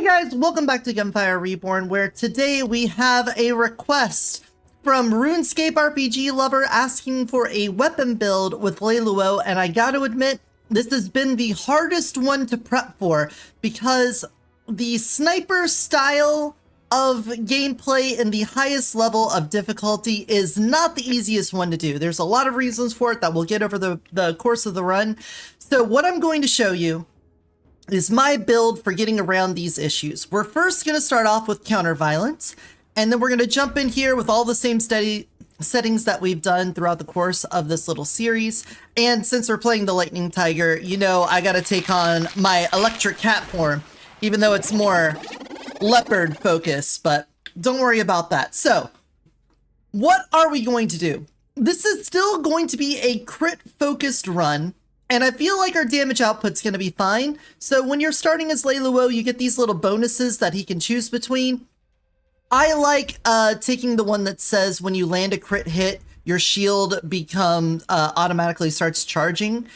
guys, welcome back to Gunfire Reborn, where today we have a request from RuneScape RPG Lover asking for a weapon build with Leluo, and I gotta admit, this has been the hardest one to prep for because the sniper style of gameplay in the highest level of difficulty is not the easiest one to do. There's a lot of reasons for it that we'll get over the course of the run. So what I'm going to show you is my build for getting around these issues. We're first going to start off with counter violence, and then we're going to jump in here with all the same steady settings that we've done throughout the course of this little series. And since we're playing the Lightning Tiger, you know I got to take on my electric cat form, even though it's more leopard focused, but don't worry about that. So what are we going to do? This is still going to be a crit focused run, and I feel like our damage output's going to be fine. So when you're starting as Leluo, you get these little bonuses that he can choose between. I like taking the one that says when you land a crit hit, your shield automatically starts charging.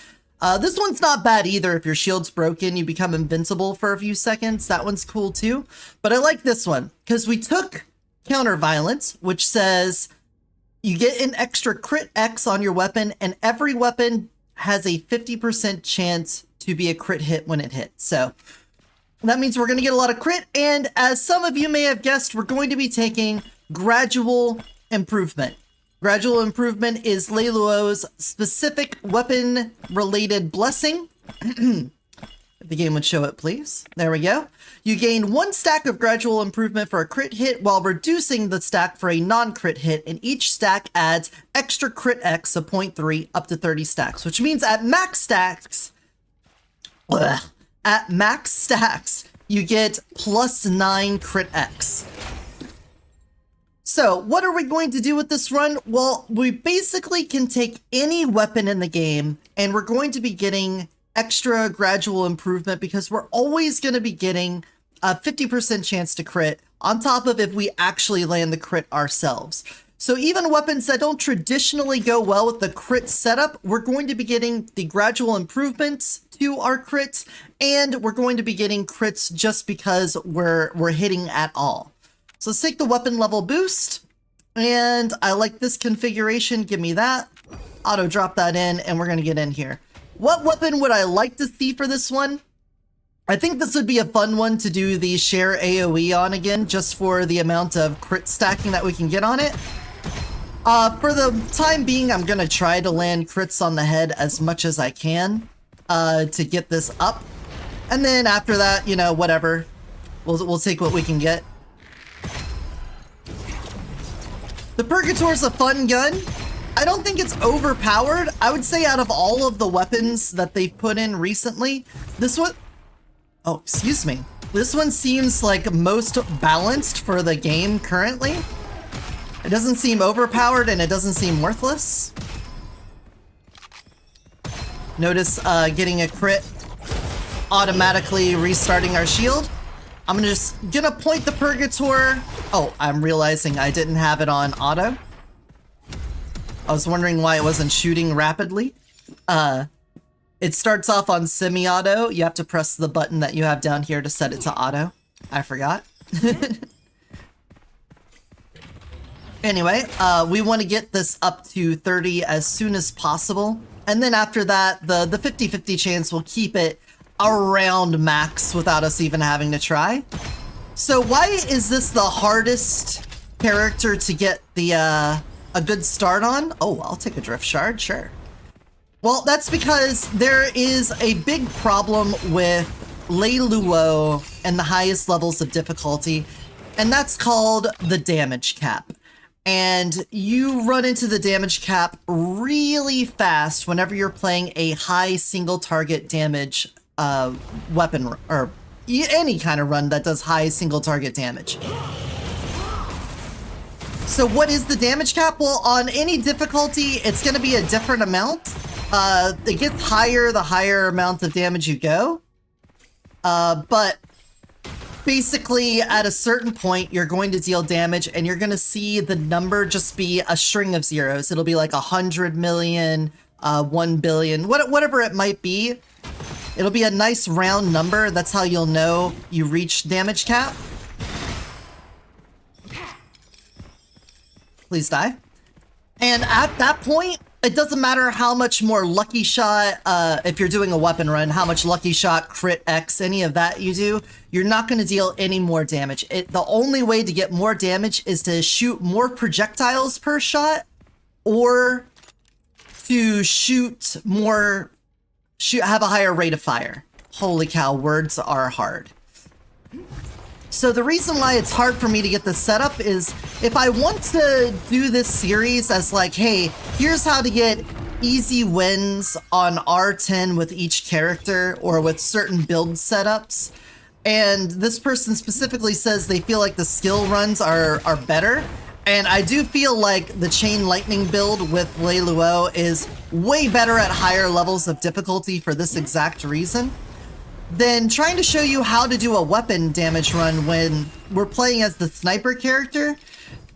This one's not bad either. If your shield's broken, you become invincible for a few seconds. That one's cool too. But I like this one because we took counter violence, which says you get an extra crit X on your weapon, and every weapon has a 50% chance to be a crit hit when it hits. So that means we're going to get a lot of crit. And as some of you may have guessed, we're going to be taking Gradual Improvement. Gradual Improvement is Leluo's specific weapon-related blessing. If the game would show it, please. There we go. You gain 1 stack of Gradual Improvement for a crit hit while reducing the stack for a non-crit hit, and each stack adds extra crit X of 0.3 up to 30 stacks, which means at max stacks, you get +9 crit X. So what are we going to do with this run? Well, we basically can take any weapon in the game, and we're going to be getting extra Gradual Improvement because we're always going to be getting a 50% chance to crit on top of if we actually land the crit ourselves. So even weapons that don't traditionally go well with the crit setup, we're going to be getting the Gradual Improvements to our crits, and we're going to be getting crits just because we're hitting at all. So let's take the weapon level boost, and I like this configuration. Give me that. Auto drop that in, and we're going to get in here. What weapon would I like to see for this one? I think this would be a fun one to do the share AoE on again, just for the amount of crit stacking that we can get on it. For the time being, I'm going to try to land crits on the head as much as I can to get this up. And then after that, you know, whatever. We'll take what we can get. The Purgator's a fun gun. I don't think it's overpowered. I would say out of all of the weapons that they've put in recently, this one... Oh, excuse me. This one seems like most balanced for the game currently. It doesn't seem overpowered and it doesn't seem worthless. Notice getting a crit, automatically restarting our shield. I'm gonna point the Purgator. Oh, I'm realizing I didn't have it on auto. I was wondering why it wasn't shooting rapidly. It starts off on semi-auto. You have to press the button that you have down here to set it to auto. I forgot. Anyway, we want to get this up to 30 as soon as possible. And then after that, the 50-50 chance will keep it around max without us even having to try. So why is this the hardest character to get the a good start on? Oh, I'll take a drift shard, sure. Well, that's because there is a big problem with Leluo and the highest levels of difficulty, and that's called the damage cap. And you run into the damage cap really fast whenever you're playing a high single target damage weapon, or any kind of run that does high single target damage. So what is the damage cap? Well, on any difficulty, it's going to be a different amount. It gets higher the higher amount of damage you go. But basically, at a certain point, you're going to deal damage, and you're going to see the number just be a string of zeros. It'll be like 100 million, 1 billion, whatever it might be. It'll be a nice round number. That's how you'll know you reached damage cap. Please die. And at that point, it doesn't matter how much more lucky shot, if you're doing a weapon run, how much lucky shot, crit X, any of that you do, you're not going to deal any more damage. The only way to get more damage is to shoot more projectiles per shot, or to have a higher rate of fire. Holy cow, words are hard. So the reason why it's hard for me to get this set up is if I want to do this series as like, hey, here's how to get easy wins on R10 with each character or with certain build setups, and this person specifically says they feel like the skill runs are better, and I do feel like the Chain Lightning build with Leiluo is way better at higher levels of difficulty for this exact reason, then trying to show you how to do a weapon damage run when we're playing as the sniper character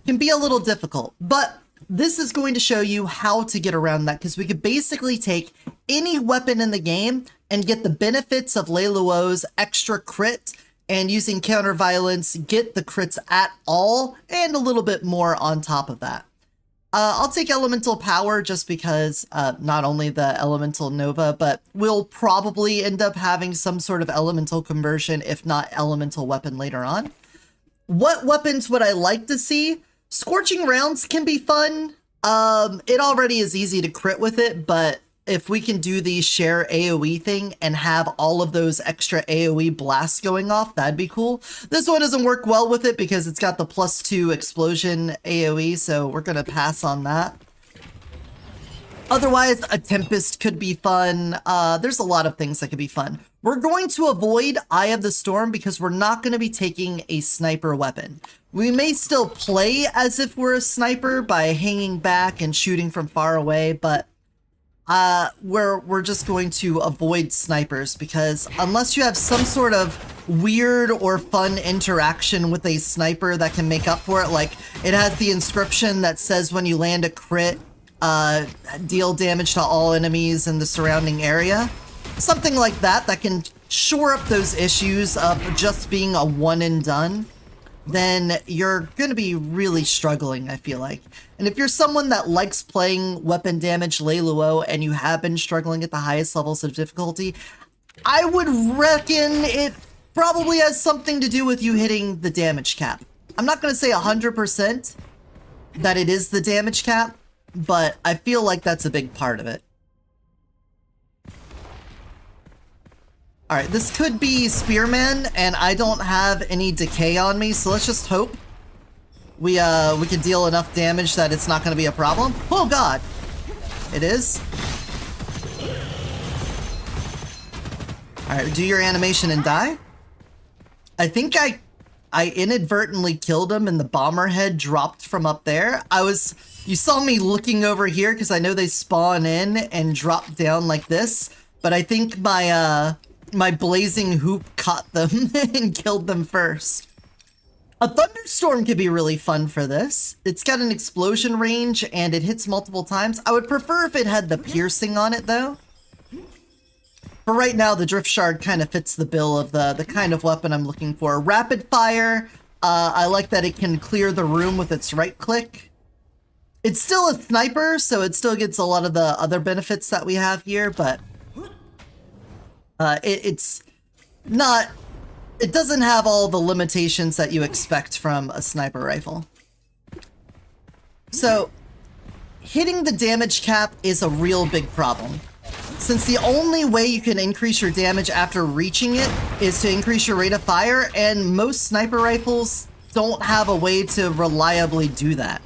can be a little difficult. But this is going to show you how to get around that, because we could basically take any weapon in the game and get the benefits of Leiluo's extra crit, and using counter violence, get the crits at all and a little bit more on top of that. I'll take Elemental Power just because not only the Elemental Nova, but we'll probably end up having some sort of Elemental conversion, if not Elemental Weapon later on. What weapons would I like to see? Scorching Rounds can be fun. It already is easy to crit with it, but if we can do the share AoE thing and have all of those extra AoE blasts going off, that'd be cool. This one doesn't work well with it because it's got the +2 explosion AoE, so we're gonna pass on that. Otherwise, a Tempest could be fun. There's a lot of things that could be fun. We're going to avoid Eye of the Storm because we're not going to be taking a sniper weapon. We may still play as if we're a sniper by hanging back and shooting from far away, but we're just going to avoid snipers, because unless you have some sort of weird or fun interaction with a sniper that can make up for it, like it has the inscription that says when you land a crit, deal damage to all enemies in the surrounding area, something like that that can shore up those issues of just being a one and done, then you're going to be really struggling, I feel like. And if you're someone that likes playing weapon damage Leiluo and you have been struggling at the highest levels of difficulty, I would reckon it probably has something to do with you hitting the damage cap. I'm not going to say 100% that it is the damage cap, but I feel like that's a big part of it. Alright, this could be Spearman, and I don't have any decay on me, so let's just hope we can deal enough damage that it's not going to be a problem. Oh god! It is. Alright, do your animation and die. I think I inadvertently killed him and the bomber head dropped from up there. You saw me looking over here because I know they spawn in and drop down like this, but I think my blazing hoop caught them and killed them first. A thunderstorm could be really fun for this. It's got an explosion range and it hits multiple times. I would prefer if it had the piercing on it though. For right now, the drift shard kind of fits the bill of the kind of weapon I'm looking for. Rapid fire, I like that it can clear the room with its right click. It's still a sniper, so it still gets a lot of the other benefits that we have here, but it's not, it doesn't have all the limitations that you expect from a sniper rifle. So, hitting the damage cap is a real big problem. Since the only way you can increase your damage after reaching it is to increase your rate of fire, and most sniper rifles don't have a way to reliably do that.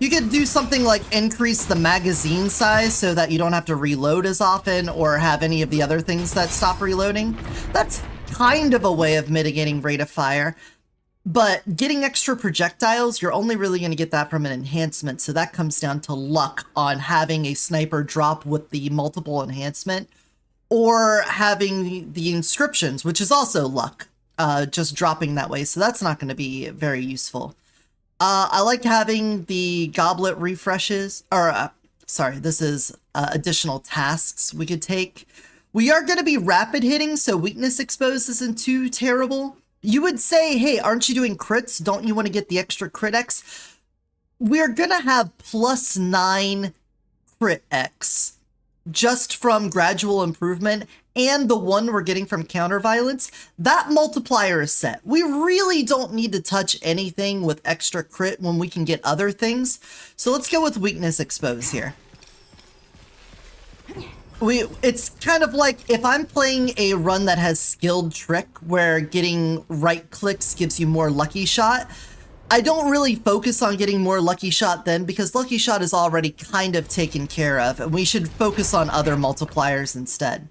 You could do something like increase the magazine size so that you don't have to reload as often or have any of the other things that stop reloading. That's kind of a way of mitigating rate of fire. But getting extra projectiles, you're only really going to get that from an enhancement, so that comes down to luck on having a sniper drop with the multiple enhancement, or having the inscriptions, which is also luck, just dropping that way, so that's not going to be very useful. I like having the goblet refreshes, or sorry, this is additional tasks we could take. We are going to be rapid hitting, so weakness exposed isn't too terrible. You would say, hey, aren't you doing crits? Don't you want to get the extra crit X? We're going to have +9 crit X just from gradual improvement and the one we're getting from counter violence. That multiplier is set. We really don't need to touch anything with extra crit when we can get other things. So let's go with weakness exposed here. It's kind of like if I'm playing a run that has skilled trick where getting right clicks gives you more lucky shot, I don't really focus on getting more lucky shot then, because lucky shot is already kind of taken care of, and we should focus on other multipliers instead.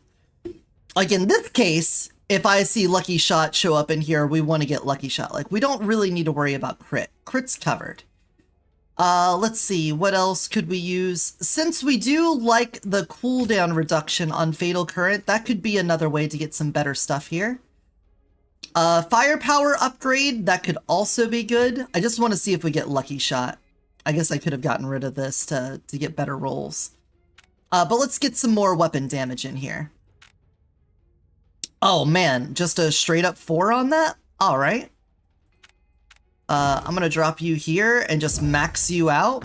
Like in this case, if I see lucky shot show up in here, we want to get lucky shot. Like, we don't really need to worry about crit. Crit's covered. Let's see, what else could we use? Since we do like the cooldown reduction on Fatal Current, that could be another way to get some better stuff here. Firepower upgrade, that could also be good. I just want to see if we get lucky shot. I guess I could have gotten rid of this to get better rolls. But let's get some more weapon damage in here. Oh man, just a straight up 4 on that? All right. I'm gonna drop you here and just max you out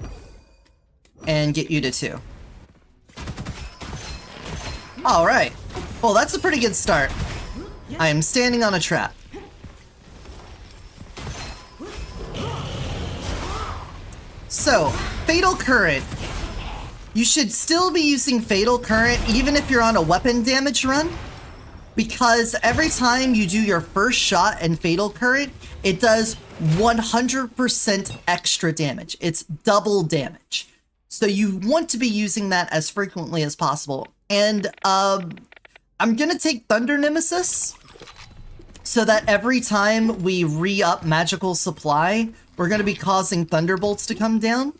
and get you to 2. All right. Well, that's a pretty good start. I am standing on a trap. So, Fatal Current. You should still be using Fatal Current even if you're on a weapon damage run, because every time you do your first shot in Fatal Current, it does 100% extra damage. It's double damage. So you want to be using that as frequently as possible. And I'm gonna take Thunder Nemesis so that every time we re-up magical supply, we're gonna be causing thunderbolts to come down.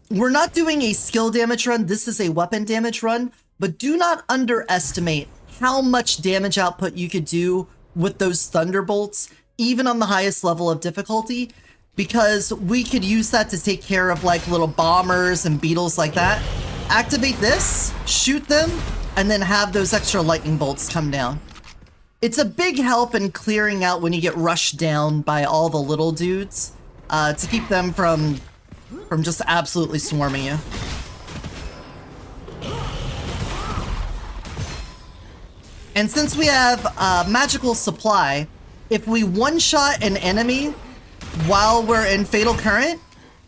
We're not doing a skill damage run, this is a weapon damage run, but do not underestimate how much damage output you could do with those thunderbolts, even on the highest level of difficulty, because we could use that to take care of like little bombers and beetles like that. Activate this, shoot them, and then have those extra lightning bolts come down. It's a big help in clearing out when you get rushed down by all the little dudes, to keep them from just absolutely swarming you. And since we have magical supply, if we one-shot an enemy while we're in Fatal Current,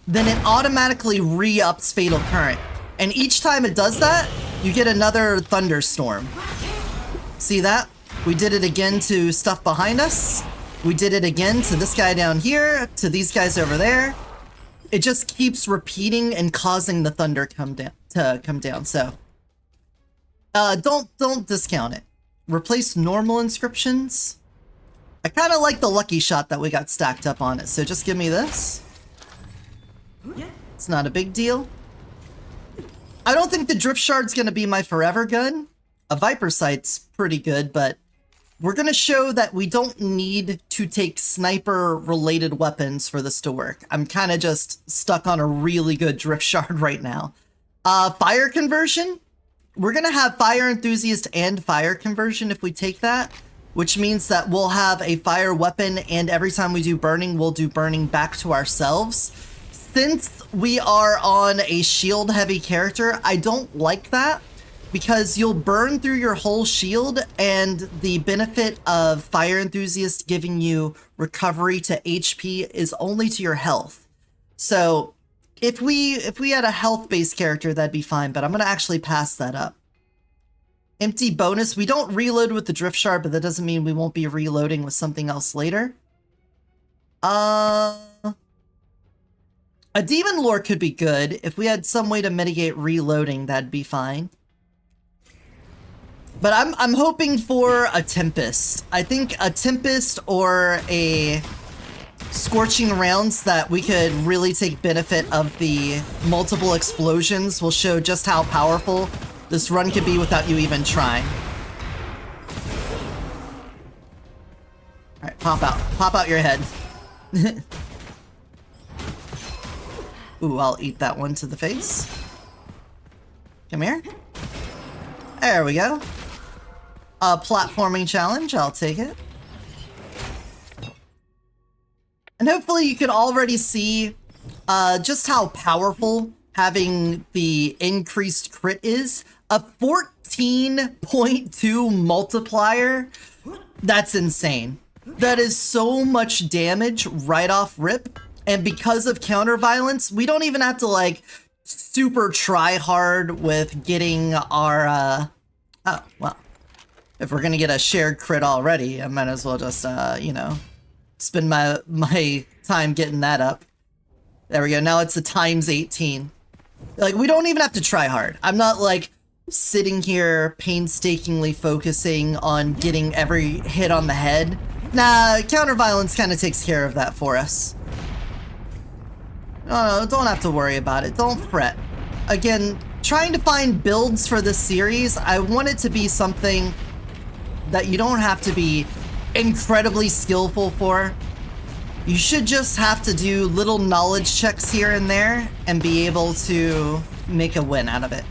then it automatically re-ups Fatal Current. And each time it does that, you get another thunderstorm. See that? We did it again to stuff behind us. We did it again to this guy down here, to these guys over there. It just keeps repeating and causing the thunder to come down. So don't discount it. Replace normal inscriptions. I kind of like the lucky shot that we got stacked up on it, so just give me this. It's not a big deal. I don't think the Drift Shard's gonna be my forever gun. A Viper Sight's pretty good, but we're gonna show that we don't need to take sniper-related weapons for this to work. I'm kind of just stuck on a really good Drift Shard right now. Fire Conversion. We're gonna have Fire Enthusiast and Fire Conversion if we take that, which means that we'll have a fire weapon, and every time we do burning, we'll do burning back to ourselves. Since we are on a shield-heavy character, I don't like that, because you'll burn through your whole shield, and the benefit of Fire Enthusiast giving you recovery to HP is only to your health. So if we had a health-based character, that'd be fine, but I'm gonna actually pass that up. Empty bonus. We don't reload with the Drift Shard, but that doesn't mean we won't be reloading with something else later. A Demon Lore could be good. If we had some way to mitigate reloading, that'd be fine. But I'm hoping for a Tempest. I think a Tempest or a Scorching Rounds that we could really take benefit of the multiple explosions will show just how powerful this run could be without you even trying. Alright, pop out. Pop out your head. Ooh, I'll eat that one to the face. Come here. There we go. A platforming challenge, I'll take it. And hopefully you can already see just how powerful having the increased crit is. A 14.2 multiplier, that's insane. That is so much damage right off rip. And because of counter violence, we don't even have to like super try hard with getting our, oh, well, if we're gonna get a shared crit already, I might as well just, you know, spend my time getting that up. There we go, now it's a times 18. Like, we don't even have to try hard. I'm not like sitting here painstakingly focusing on getting every hit on the head. Nah, counter violence kind of takes care of that for us. No, don't have to worry about it. Don't fret. Again, trying to find builds for this series, I want it to be something that you don't have to be incredibly skillful for. You should just have to do little knowledge checks here and there and be able to make a win out of it.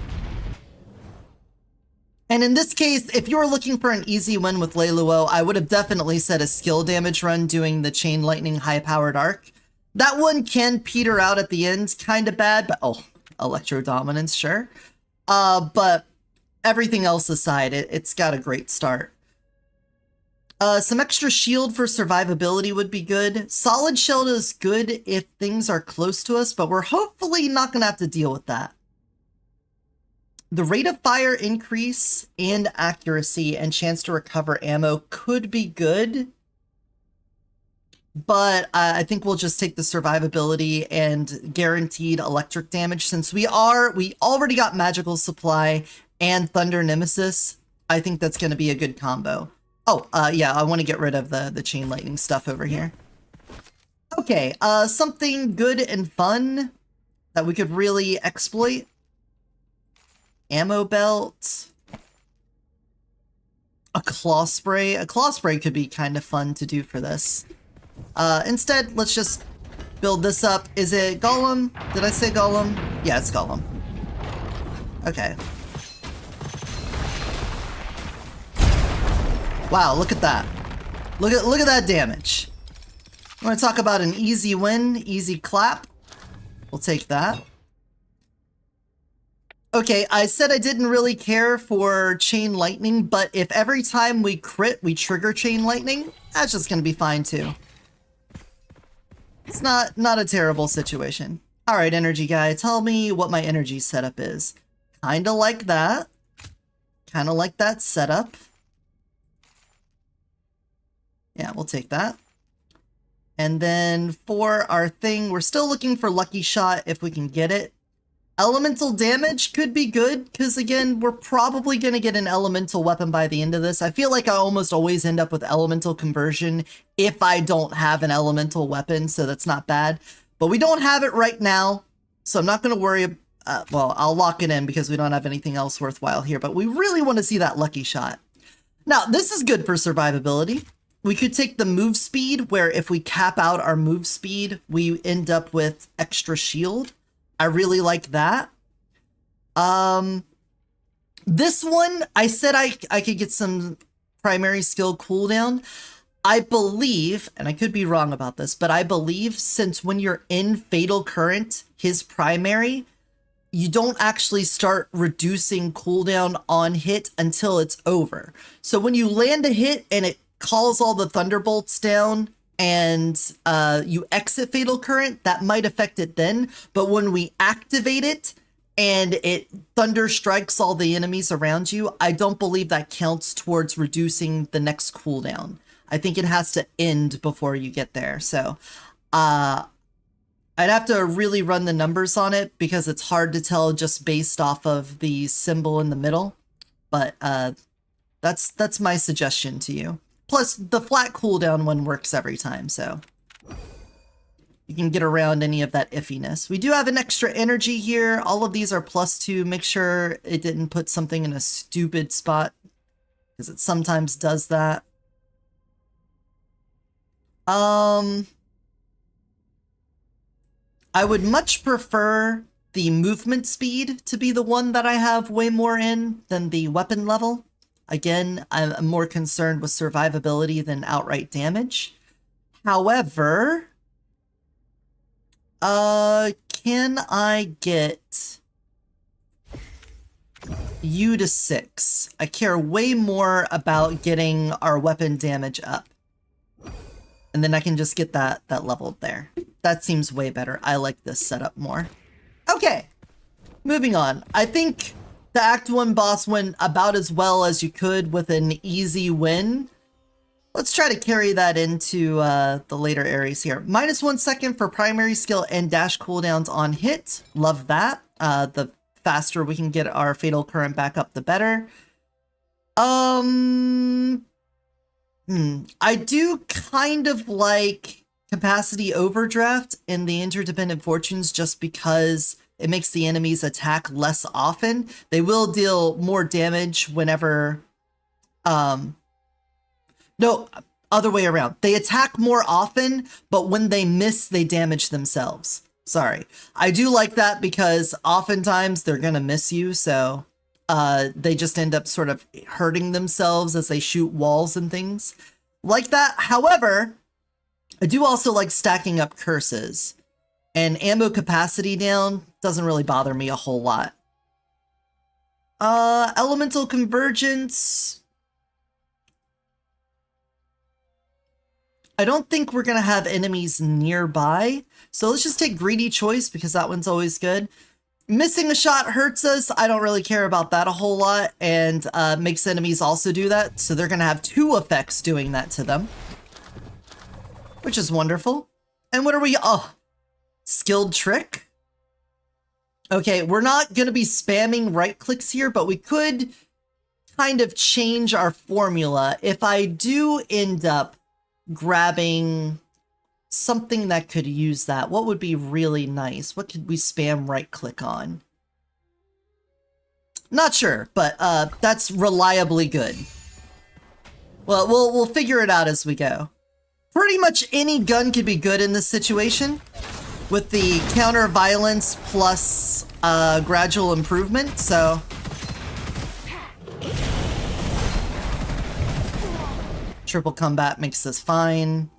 And in this case, if you were looking for an easy win with Leiluo, I would have definitely said a skill damage run doing the Chain Lightning high-powered arc. That one can peter out at the end, kind of bad, but oh, Electro Dominance, sure. But everything else aside, it's got a great start. Some extra shield for survivability would be good. Solid shield is good if things are close to us, but we're hopefully not going to have to deal with that. The rate of fire increase and accuracy and chance to recover ammo could be good, but I think we'll just take the survivability and guaranteed electric damage since we already got magical supply and Thunder Nemesis. I think that's going to be a good combo. Oh, yeah, I want to get rid of the chain lightning stuff over here. Okay, something good and fun that we could really exploit. Ammo belt. A claw spray. A claw spray could be kind of fun to do for this. Instead, let's just build this up. Is it Golem? Did I say Golem? Yeah, it's Golem. Okay. Wow, look at that. Look at that damage. I want to talk about an easy win, easy clap. We'll take that. Okay, I said I didn't really care for Chain Lightning, but if every time we crit, we trigger Chain Lightning, that's just gonna be fine too. It's not a terrible situation. Alright, energy guy, tell me what my energy setup is. Kinda like that. Kinda like that setup. Yeah, we'll take that. And then for our thing, we're still looking for Lucky Shot if we can get it. Elemental damage could be good, because again, we're probably going to get an elemental weapon by the end of this. I feel like I almost always end up with elemental conversion if I don't have an elemental weapon, so that's not bad. But we don't have it right now, so I'm not going to worry. Well, I'll lock it in because we don't have anything else worthwhile here, but we really want to see that Lucky Shot. Now, this is good for survivability. We could take the move speed, where if we cap out our move speed, we end up with extra shield. I really like that. This one, I said I could get some primary skill cooldown. I believe, and I could be wrong about this, but I believe since when you're in Fatal Current, his primary, you don't actually start reducing cooldown on hit until it's over. So when you land a hit and it calls all the thunderbolts down, and you exit Fatal Current, that might affect it then. But when we activate it and it thunder strikes all the enemies around you, I don't believe that counts towards reducing the next cooldown. I think it has to end before you get there. So I'd have to really run the numbers on it because it's hard to tell just based off of the symbol in the middle. But that's my suggestion to you. Plus, the flat cooldown one works every time, so you can get around any of that iffiness. We do have an extra energy here. All of these are +2. Make sure it didn't put something in a stupid spot, because it sometimes does that. I would much prefer the movement speed to be the one that I have way more in than the weapon level. Again, I'm more concerned with survivability than outright damage. However, can I get you to 6? I care way more about getting our weapon damage up. And then I can just get that leveled there. That seems way better. I like this setup more. Okay, moving on. I think the Act 1 boss went about as well as you could with an easy win. Let's try to carry that into the later areas here. -1 second for primary skill and dash cooldowns on hit. Love that. The faster we can get our fatal current back up, the better. I do kind of like capacity overdraft in the interdependent fortunes just because it makes the enemies attack less often. They will deal more damage whenever, no, other way around. They attack more often, but when they miss, they damage themselves. Sorry. I do like that because oftentimes they're gonna miss you, so they just end up sort of hurting themselves as they shoot walls and things like that. However, I do also like stacking up curses, and ammo capacity down doesn't really bother me a whole lot. Elemental convergence. I don't think we're gonna have enemies nearby, so let's just take greedy choice because that one's always good. Missing a shot hurts us. I don't really care about that a whole lot, and makes enemies also do that, so they're gonna have 2 effects doing that to them, which is wonderful. And what are we? Oh, skilled trick. Okay, we're not gonna be spamming right clicks here, but we could kind of change our formula. If I do end up grabbing something that could use that, what would be really nice? What could we spam right click on? Not sure, but that's reliably good. Well, we'll figure it out as we go. Pretty much any gun could be good in this situation with the counter violence plus gradual improvement, so triple combat makes this fine.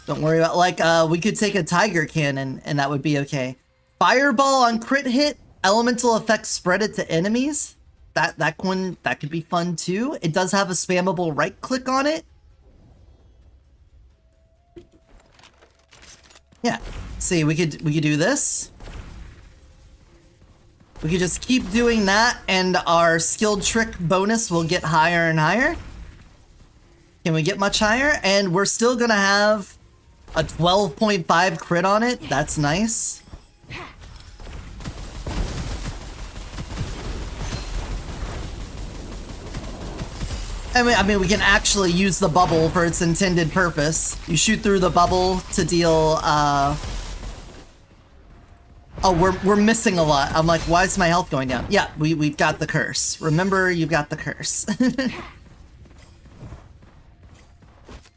Don't worry about, like, we could take a tiger cannon and that would be okay. Fireball on crit hit, elemental effects spread it to enemies. That could be fun too. It does have a spammable right click on it. Yeah, see, we could do this. We could just keep doing that and our skilled trick bonus will get higher and higher. Can we get much higher? And we're still gonna have a 12.5 crit on it. That's nice. I mean, we can actually use the bubble for its intended purpose. You shoot through the bubble to deal, oh, we're missing a lot. I'm like, why is my health going down? Yeah, we've got the curse. Remember, you've got the curse.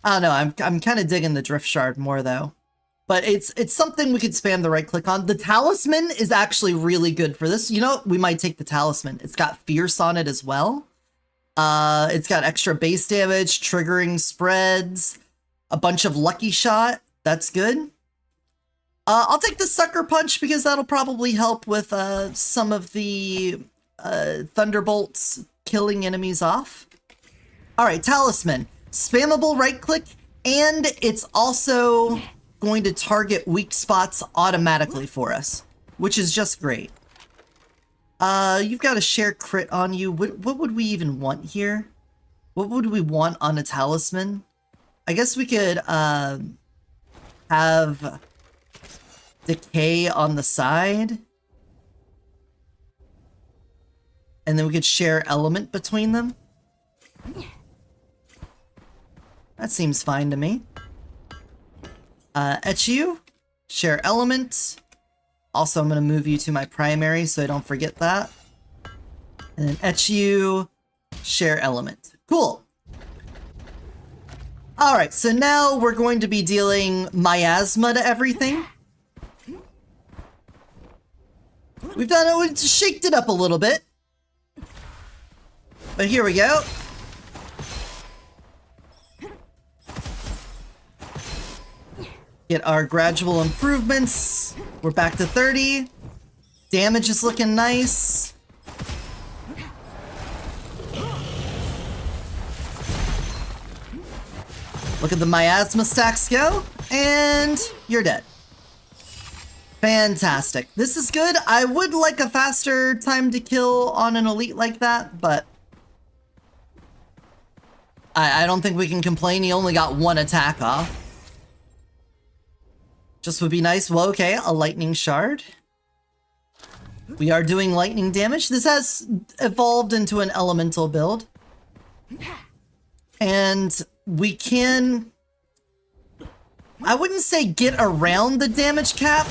I don't know, I'm kind of digging the drift shard more though. But it's something we could spam the right click on. The talisman is actually really good for this. You know, we might take the talisman. It's got fierce on it as well. It's got extra base damage, triggering spreads, a bunch of lucky shot. That's good. I'll take the sucker punch because that'll probably help with some of the thunderbolts killing enemies off. All right, talisman. Spammable right click, and it's also going to target weak spots automatically for us, which is just great. You've got a share crit on you. What would we even want here? What would we want on a talisman? I guess we could have decay on the side, and then we could share element between them. That seems fine to me. Etch you, share element. Also, I'm going to move you to my primary so I don't forget that. And then etch you, share element. Cool. Alright, so now we're going to be dealing miasma to everything. We've shaked it up a little bit. But here we go. Get our gradual improvements. We're back to 30. Damage is looking nice. Look at the miasma stacks go, and you're dead. Fantastic. This is good. I would like a faster time to kill on an elite like that, but I don't think we can complain. He only got one attack off. Just would be nice. Well, okay, a lightning shard. We are doing lightning damage. This has evolved into an elemental build. And we can, I wouldn't say get around the damage cap,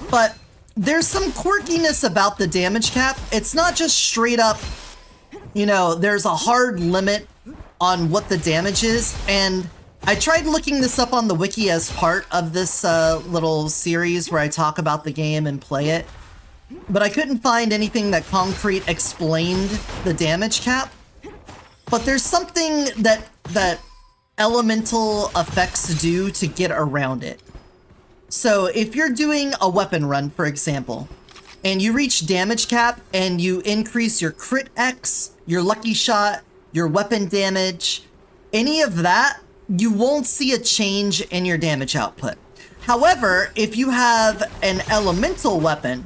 but there's some quirkiness about the damage cap. It's not just straight up, you know, there's a hard limit on what the damage is. And I tried looking this up on the wiki as part of this little series where I talk about the game and play it, but I couldn't find anything that concrete explained the damage cap. But there's something that elemental effects do to get around it. So if you're doing a weapon run, for example, and you reach damage cap and you increase your crit X, your lucky shot, your weapon damage, any of that, you won't see a change in your damage output. However, if you have an elemental weapon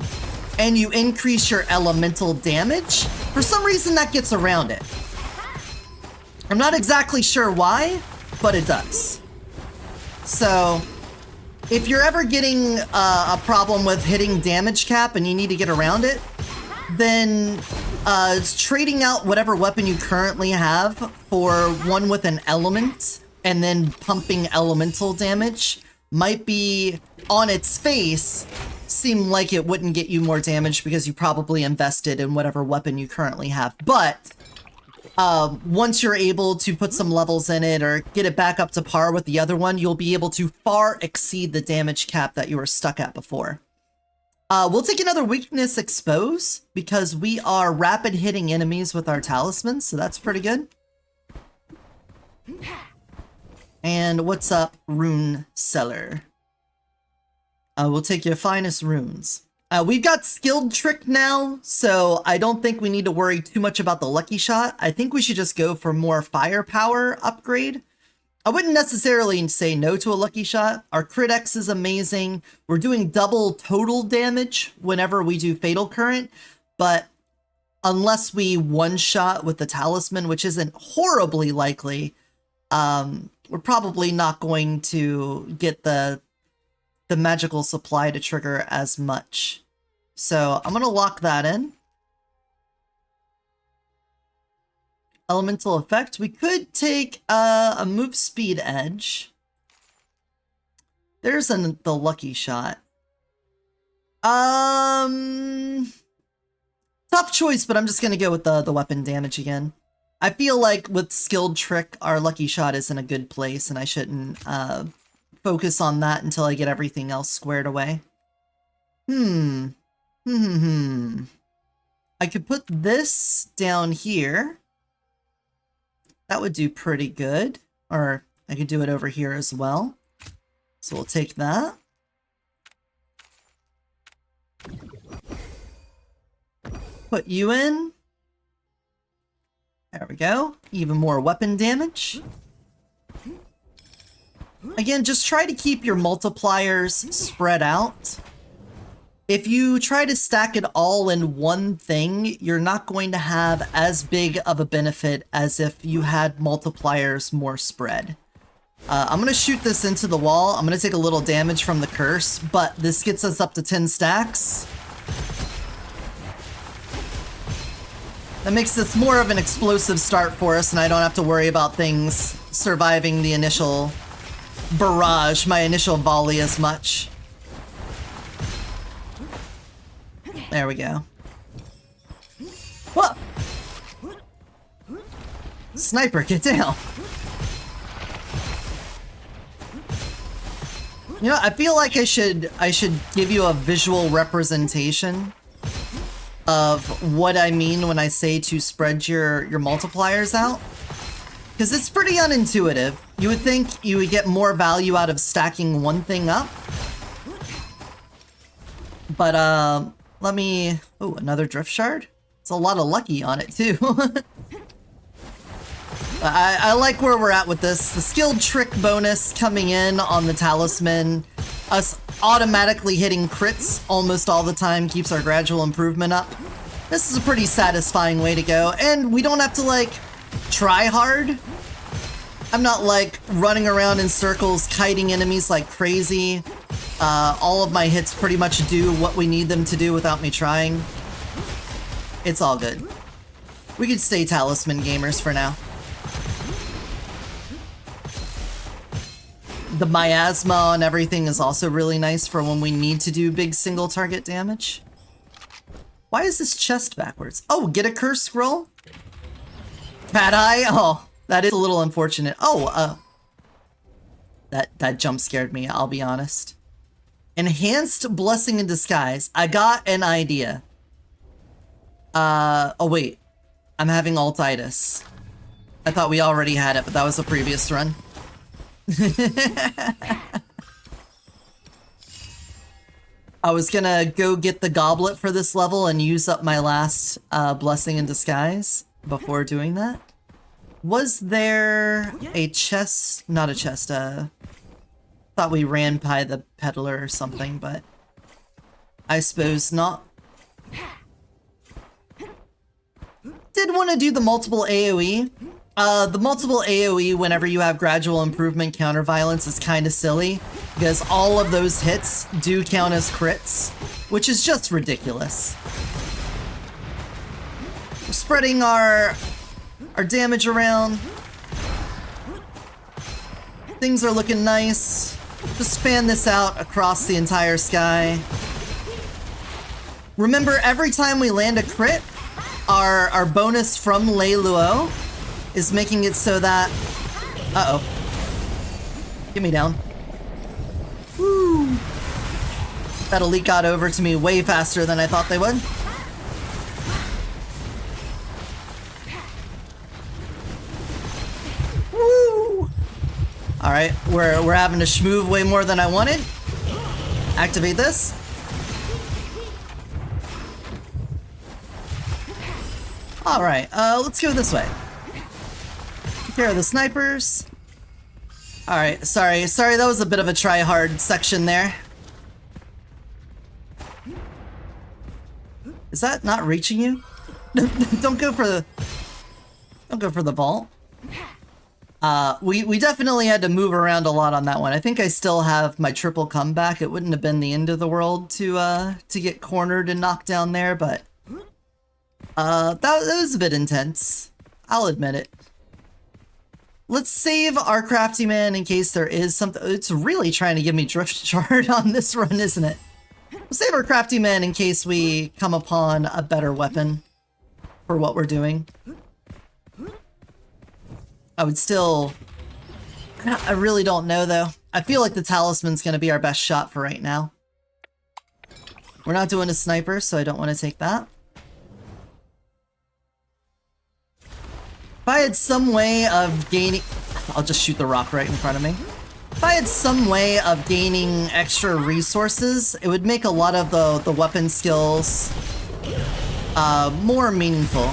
and you increase your elemental damage, for some reason that gets around it. I'm not exactly sure why, but it does. So, if you're ever getting a problem with hitting damage cap and you need to get around it, then trading out whatever weapon you currently have for one with an element and then pumping elemental damage might be, on its face, seem like it wouldn't get you more damage because you probably invested in whatever weapon you currently have. But once you're able to put some levels in it or get it back up to par with the other one, you'll be able to far exceed the damage cap that you were stuck at before. We'll take another weakness expose because we are rapid hitting enemies with our talismans, so that's pretty good. And what's up, Rune Seller? We'll take your finest runes. We've got skilled trick now, so I don't think we need to worry too much about the lucky shot. I think we should just go for more firepower upgrade. I wouldn't necessarily say no to a lucky shot. Our crit X is amazing. We're doing double total damage whenever we do fatal current, but unless we one-shot with the talisman, which isn't horribly likely, we're probably not going to get the magical supply to trigger as much. So I'm going to lock that in. Elemental effect. We could take a move speed edge. There's the lucky shot. Tough choice, but I'm just going to go with the weapon damage again. I feel like with skilled trick, our lucky shot is in a good place, and I shouldn't focus on that until I get everything else squared away. I could put this down here. That would do pretty good. Or I could do it over here as well. So we'll take that. Put you in. There we go. Even more weapon damage. Again, just try to keep your multipliers spread out. If you try to stack it all in one thing, you're not going to have as big of a benefit as if you had multipliers more spread. I'm going to shoot this into the wall. I'm going to take a little damage from the curse, but this gets us up to 10 stacks. That makes this more of an explosive start for us, and I don't have to worry about things surviving the initial barrage, my initial volley as much. There we go. Whoa! Sniper, get down! You know, I feel like I should give you a visual representation of what I mean when I say to spread your multipliers out. Because it's pretty unintuitive. You would think you would get more value out of stacking one thing up. But, let me... Oh, another drift shard? It's a lot of lucky on it, too. I like where we're at with this. The skilled trick bonus coming in on the talisman. Us automatically hitting crits almost all the time keeps our gradual improvement up. This is a pretty satisfying way to go. And we don't have to, like, try hard. I'm not, like, running around in circles, kiting enemies like crazy. All of my hits pretty much do what we need them to do without me trying. It's all good. We could stay talisman gamers for now. The miasma on everything is also really nice for when we need to do big single target damage. Why is this chest backwards? Oh, get a curse scroll? Cat eye? Oh, that is a little unfortunate. Oh, that jump scared me, I'll be honest. Enhanced Blessing in Disguise. I got an idea. Oh wait. I'm having altitis. I thought we already had it, but that was a previous run. I was gonna go get the goblet for this level and use up my last Blessing in Disguise before doing that. Was there a chest? Not a chest, thought we ran by the peddler or something, but I suppose not. Did want to do the multiple AoE. The multiple AoE whenever you have gradual improvement counter violence is kind of silly, because all of those hits do count as crits, which is just ridiculous. We're spreading our damage around. Things are looking nice. Just fan this out across the entire sky. Remember, every time we land a crit, our bonus from LW4 is making it so that... Uh-oh. Get me down. Woo! That elite got over to me way faster than I thought they would. Woo! Alright, we're having to schmoove way more than I wanted. Activate this. Alright, let's go this way. Take care of the snipers. Alright, sorry, that was a bit of a try-hard section there. Is that not reaching you? Don't go for the vault. We definitely had to move around a lot on that one. I think I still have my triple comeback. It wouldn't have been the end of the world to get cornered and knocked down there, but that was a bit intense. I'll admit it. Let's save our crafty man in case there is something. It's really trying to give me drift shard on this run, isn't it? We'll save our crafty man in case we come upon a better weapon for what we're doing. I would still... I really don't know, though. I feel like the talisman's gonna be our best shot for right now. We're not doing a sniper, so I don't want to take that. If I had some way of gaining... I'll just shoot the rock right in front of me. If I had some way of gaining extra resources, it would make a lot of the weapon skills more meaningful.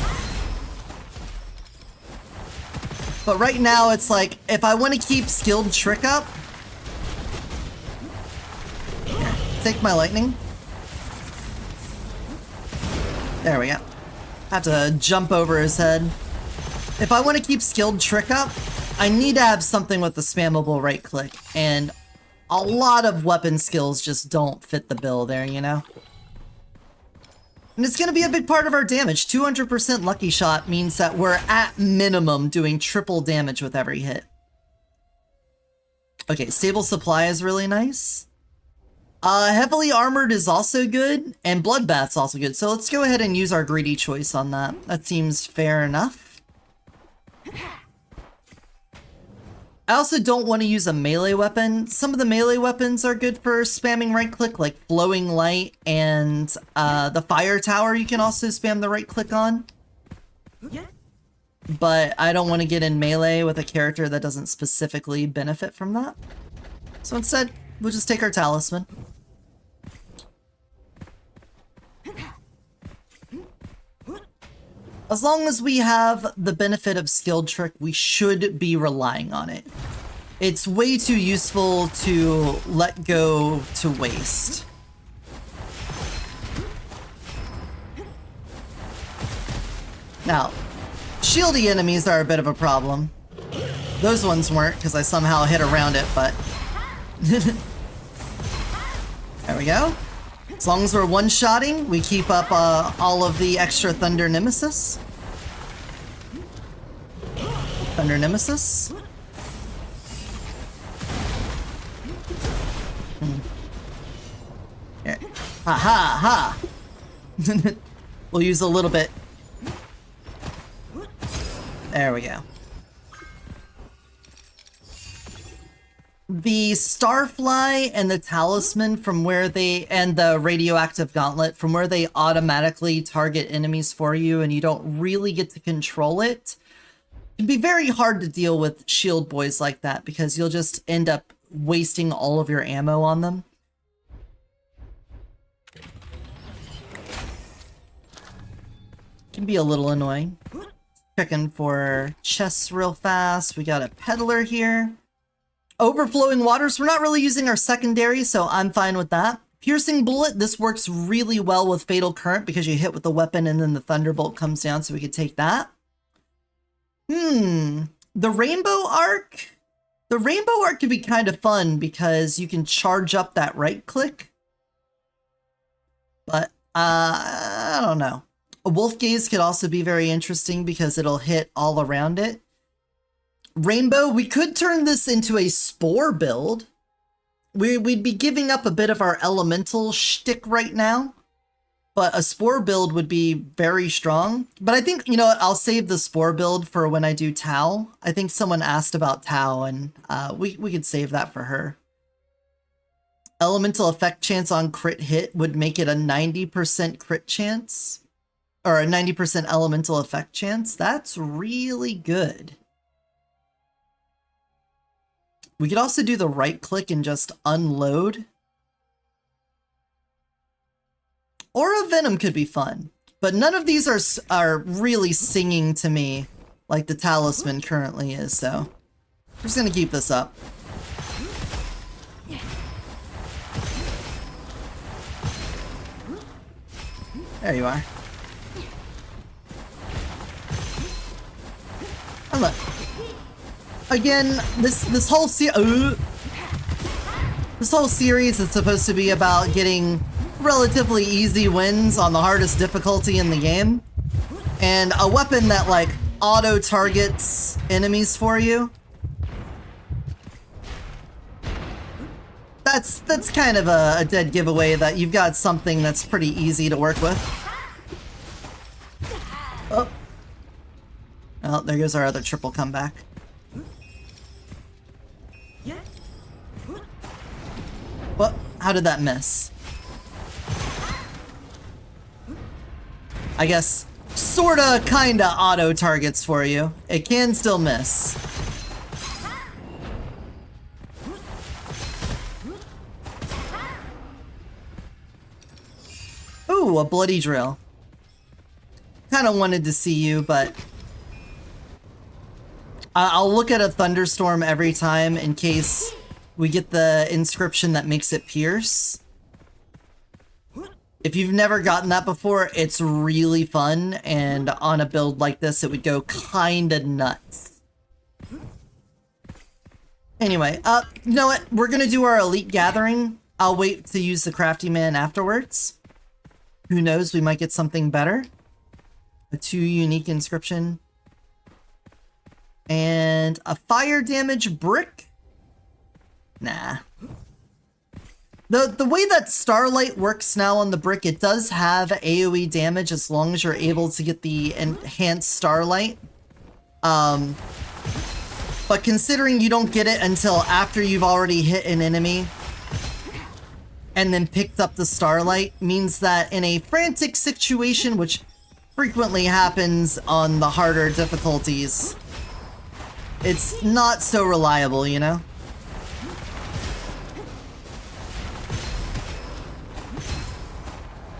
But right now, it's like, if I want to keep skilled trick up... Here, take my lightning. There we go. Have to jump over his head. If I want to keep skilled trick up, I need to have something with the spammable right click, and a lot of weapon skills just don't fit the bill there, you know? And it's going to be a big part of our damage. 200% lucky shot means that we're at minimum doing triple damage with every hit. Okay, stable supply is really nice. Heavily armored is also good, and bloodbath's also good. So let's go ahead and use our greedy choice on that. That seems fair enough. I also don't want to use a melee weapon. Some of the melee weapons are good for spamming right click, like Flowing Light and the Fire Tower you can also spam the right click on. But I don't want to get in melee with a character that doesn't specifically benefit from that. So instead, we'll just take our Talisman. As long as we have the benefit of Skilled Trick, we should be relying on it. It's way too useful to let go to waste. Now, shieldy enemies are a bit of a problem. Those ones weren't, because I somehow hit around it, but... There we go. As long as we're one-shotting, we keep up all of the extra Thunder Nemesis. Thunder Nemesis. Here. Ha ha ha! We'll use a little bit. There we go. The Starfly and the Talisman from where they, and the Radioactive Gauntlet, from where they automatically target enemies for you and you don't really get to control it, can be very hard to deal with shield boys like that because you'll just end up wasting all of your ammo on them. Can be a little annoying. Checking for chests real fast. We got a peddler here. Overflowing waters. We're not really using our secondary, so I'm fine with that. Piercing bullet. This works really well with fatal current because you hit with the weapon and then the thunderbolt comes down, so we could take that. The rainbow arc. The rainbow arc could be kind of fun because you can charge up that right click. But I don't know. A wolf gaze could also be very interesting because it'll hit all around it. Rainbow, we could turn this into a spore build. We'd be giving up a bit of our elemental shtick right now, but a spore build would be very strong. But I think, you know what, I'll save the spore build for when I do Tau. I think someone asked about Tau, and we could save that for her. Elemental effect chance on crit hit would make it a 90% crit chance, or a 90% elemental effect chance. That's really good. We could also do the right click and just unload. Or a Venom could be fun. But none of these are really singing to me like the Talisman currently is, so I'm just gonna keep this up. There you are. And look. Again, this whole series is supposed to be about getting relatively easy wins on the hardest difficulty in the game. And a weapon that, like, auto-targets enemies for you. That's kind of a dead giveaway that you've got something that's pretty easy to work with. Oh. Well, there goes our other triple comeback. What? How did that miss? I guess sorta, kinda auto-targets for you. It can still miss. Ooh, a bloody drill. Kinda wanted to see you, but I'll look at a thunderstorm every time in case we get the inscription that makes it pierce. If you've never gotten that before, it's really fun, and on a build like this, it would go kinda nuts. Anyway, you know what? We're gonna do our elite gathering. I'll wait to use the crafty man afterwards. Who knows, we might get something better. A 2 unique inscription. And a fire damage brick? Nah. The way that Starlight works now on the brick, it does have AoE damage as long as you're able to get the enhanced Starlight. But considering you don't get it until after you've already hit an enemy and then picked up the starlight, means that in a frantic situation, which frequently happens on the harder difficulties, it's not so reliable, you know?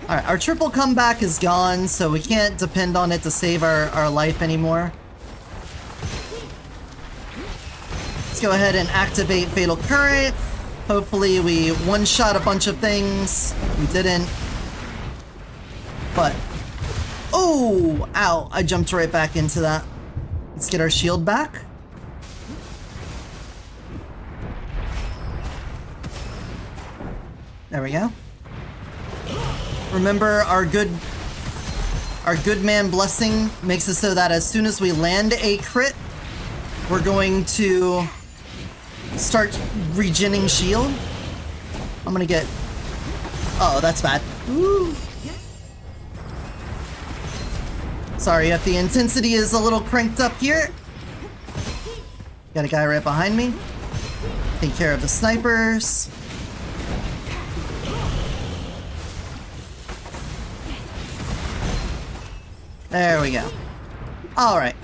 Alright, our triple comeback is gone, so we can't depend on it to save our life anymore. Let's go ahead and activate Fatal Current. Hopefully we one-shot a bunch of things. We didn't. But... oh! Ow! I jumped right back into that. Let's get our shield back. There we go. Remember, our good man blessing makes it so that as soon as we land a crit, we're going to start regenning shield. I'm gonna get... uh-oh, that's bad. Ooh. Sorry if the intensity is a little cranked up here. Got a guy right behind me. Take care of the snipers. There we go. Alright.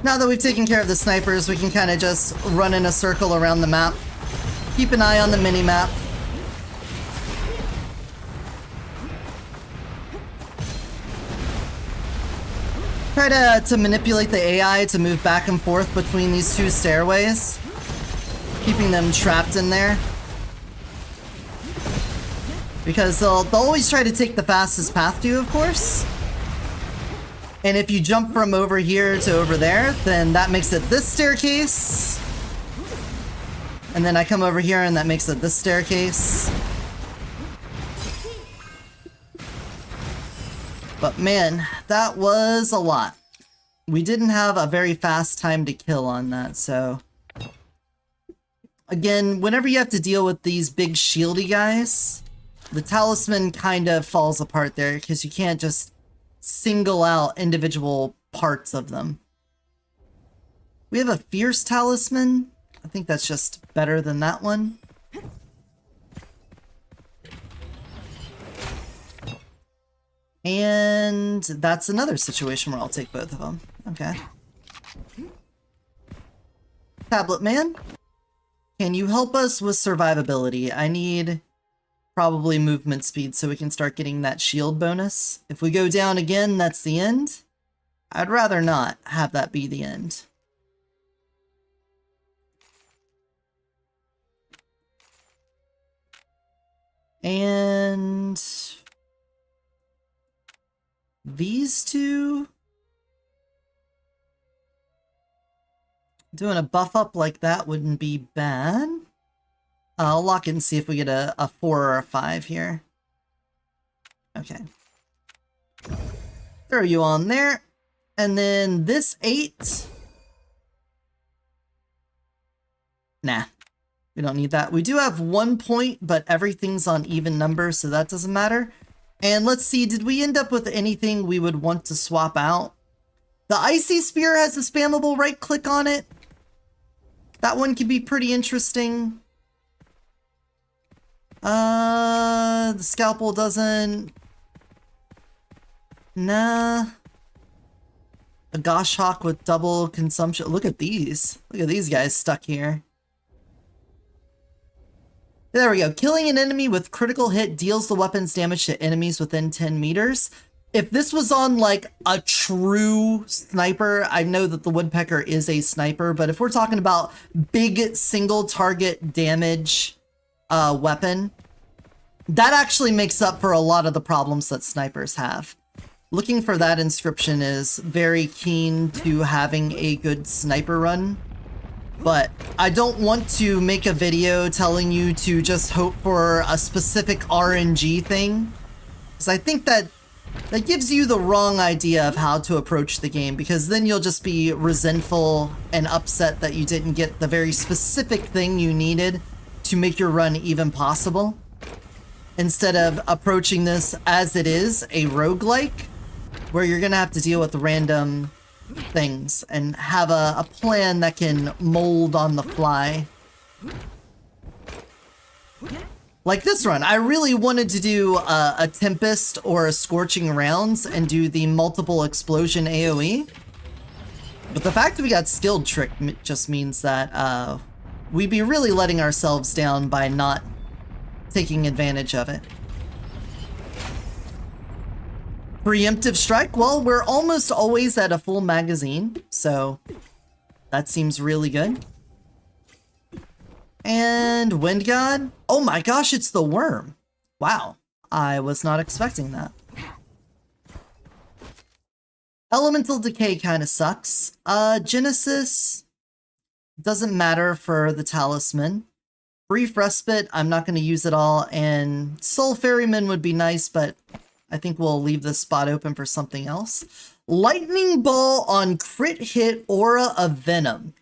Now that we've taken care of the snipers, we can kind of just run in a circle around the map. Keep an eye on the mini-map. Try to manipulate the AI to move back and forth between these two stairways, keeping them trapped in there. Because they'll always try to take the fastest path to you, of course. And if you jump from over here to over there, then that makes it this staircase. And then I come over here and that makes it this staircase. But man, that was a lot. We didn't have a very fast time to kill on that, so... again, whenever you have to deal with these big shieldy guys, the talisman kind of falls apart there, because you can't just single out individual parts of them. We have a fierce talisman. I think that's just better than that one. And that's another situation where I'll take both of them. Okay. Tablet man, can you help us with survivability? I need probably movement speed so we can start getting that shield bonus. If we go down again, that's the end. I'd rather not have that be the end. And these two, doing a buff up like that wouldn't be bad. I'll lock it and see if we get a 4 or a 5 here. Okay. Throw you on there. And then this 8. Nah. We don't need that. We do have 1 point, but everything's on even numbers, so that doesn't matter. And let's see, did we end up with anything we would want to swap out? The Icy Spear has a spammable right click on it. That one could be pretty interesting. The scalpel doesn't... nah. A Gosh Hawk with double consumption. Look at these. Look at these guys stuck here. There we go. Killing an enemy with critical hit deals the weapon's damage to enemies within 10 meters. If this was on, like, a true sniper, I know that the Woodpecker is a sniper, but if we're talking about big single target damage weapon, that actually makes up for a lot of the problems that snipers have. Looking for that inscription is very keen to having a good sniper run, but I don't want to make a video telling you to just hope for a specific RNG thing, because I think that gives you the wrong idea of how to approach the game, because then you'll just be resentful and upset that you didn't get the very specific thing you needed to make your run even possible, instead of approaching this as it is, a roguelike, where you're gonna have to deal with random things and have a plan that can mold on the fly. Like this run, I really wanted to do a Tempest or a Scorching Rounds and do the multiple explosion AoE. But the fact that we got Skilled Trick just means that we'd be really letting ourselves down by not taking advantage of it. Preemptive Strike, well, we're almost always at a full magazine, so that seems really good. And Wind God, oh my gosh, it's the worm. Wow, I was not expecting that. Elemental Decay kind of sucks. Genesis doesn't matter for the Talisman. Brief Respite, I'm not going to use it all, and Soul Ferryman would be nice, but I think we'll leave this spot open for something else. Lightning Ball on crit hit Aura of Venom.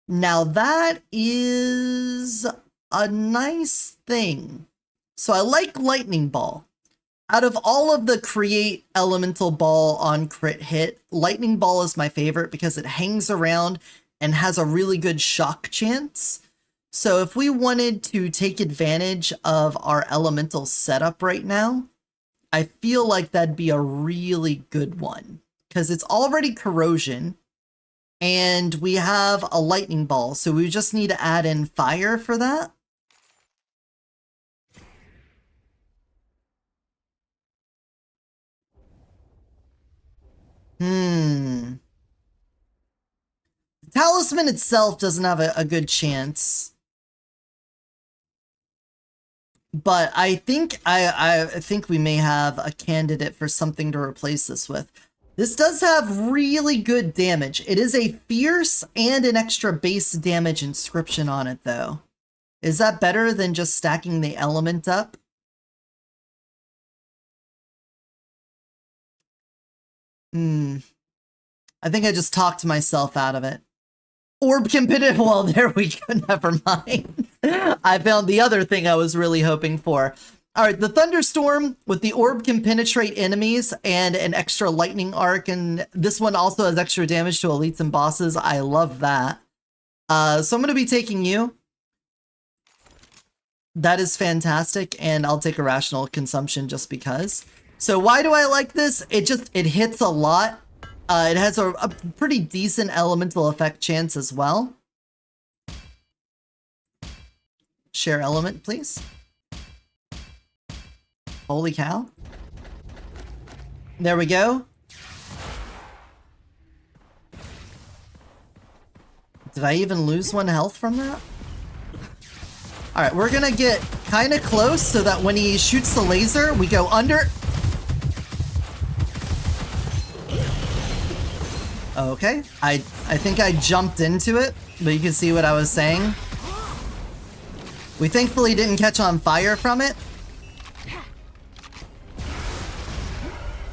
Now that is a nice thing. So I like Lightning Ball. Out of all of the create elemental ball on crit hit, Lightning Ball is my favorite because it hangs around and has a really good shock chance. So if we wanted to take advantage of our elemental setup right now, I feel like that'd be a really good one because it's already corrosion and we have a lightning ball. So we just need to add in fire for that. The talisman itself doesn't have a good chance. But I think I think we may have a candidate for something to replace this with. This does have really good damage. It is a fierce and an extra base damage inscription on it, though. Is that better than just stacking the element up? I think I just talked myself out of it. Orb can penetrate. Well, there we go. Never mind. I found the other thing I was really hoping for. All right, the Thunderstorm with the orb can penetrate enemies and an extra lightning arc, and this one also has extra damage to elites and bosses. I love that. So I'm going to be taking you. That is fantastic, and I'll take a rational consumption just because. So why do I like this? It hits a lot. It has a pretty decent elemental effect chance as well. Share element, please. Holy cow. There we go. Did I even lose 1 health from that? Alright, we're gonna get kind of close so that when he shoots the laser, we go under. Okay, I think I jumped into it, but you can see what I was saying. We thankfully didn't catch on fire from it.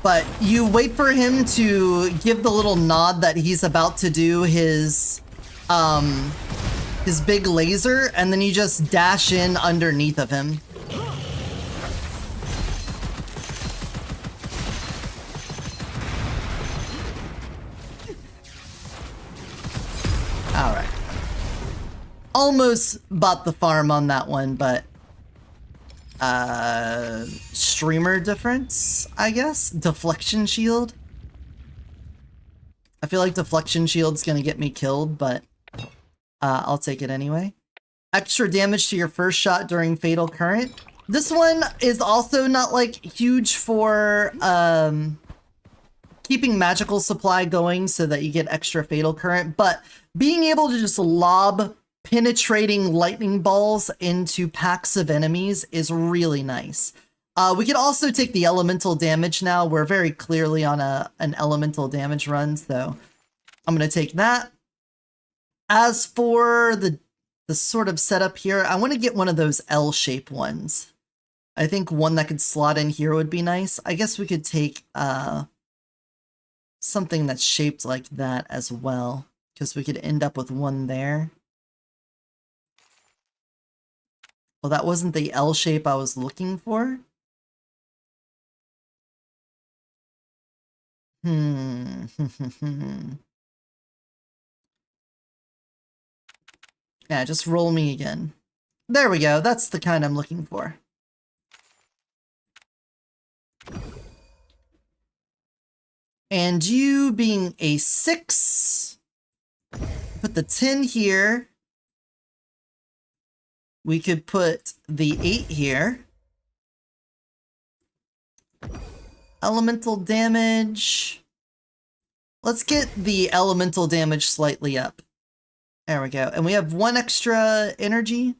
But you wait for him to give the little nod that he's about to do his big laser, and then you just dash in underneath of him. Alright. Almost bought the farm on that one, but streamer difference, I guess? Deflection shield? I feel like deflection shield's gonna get me killed, but I'll take it anyway. Extra damage to your first shot during fatal current. This one is also not like huge for keeping magical supply going so that you get extra fatal current, but being able to just lob penetrating lightning balls into packs of enemies is really nice. We could also take the elemental damage now. We're very clearly on an elemental damage run, so I'm going to take that. As for the sort of setup here, I want to get one of those L-shaped ones. I think one that could slot in here would be nice. I guess we could take something that's shaped like that as well, because we could end up with one there. Well, that wasn't the L shape I was looking for. Hmm. Yeah, just roll me again. There we go. That's the kind I'm looking for. And you being a 6, put the 10 here. We could put the 8 here. Elemental damage. Let's get the elemental damage slightly up. There we go. And we have 1 extra energy.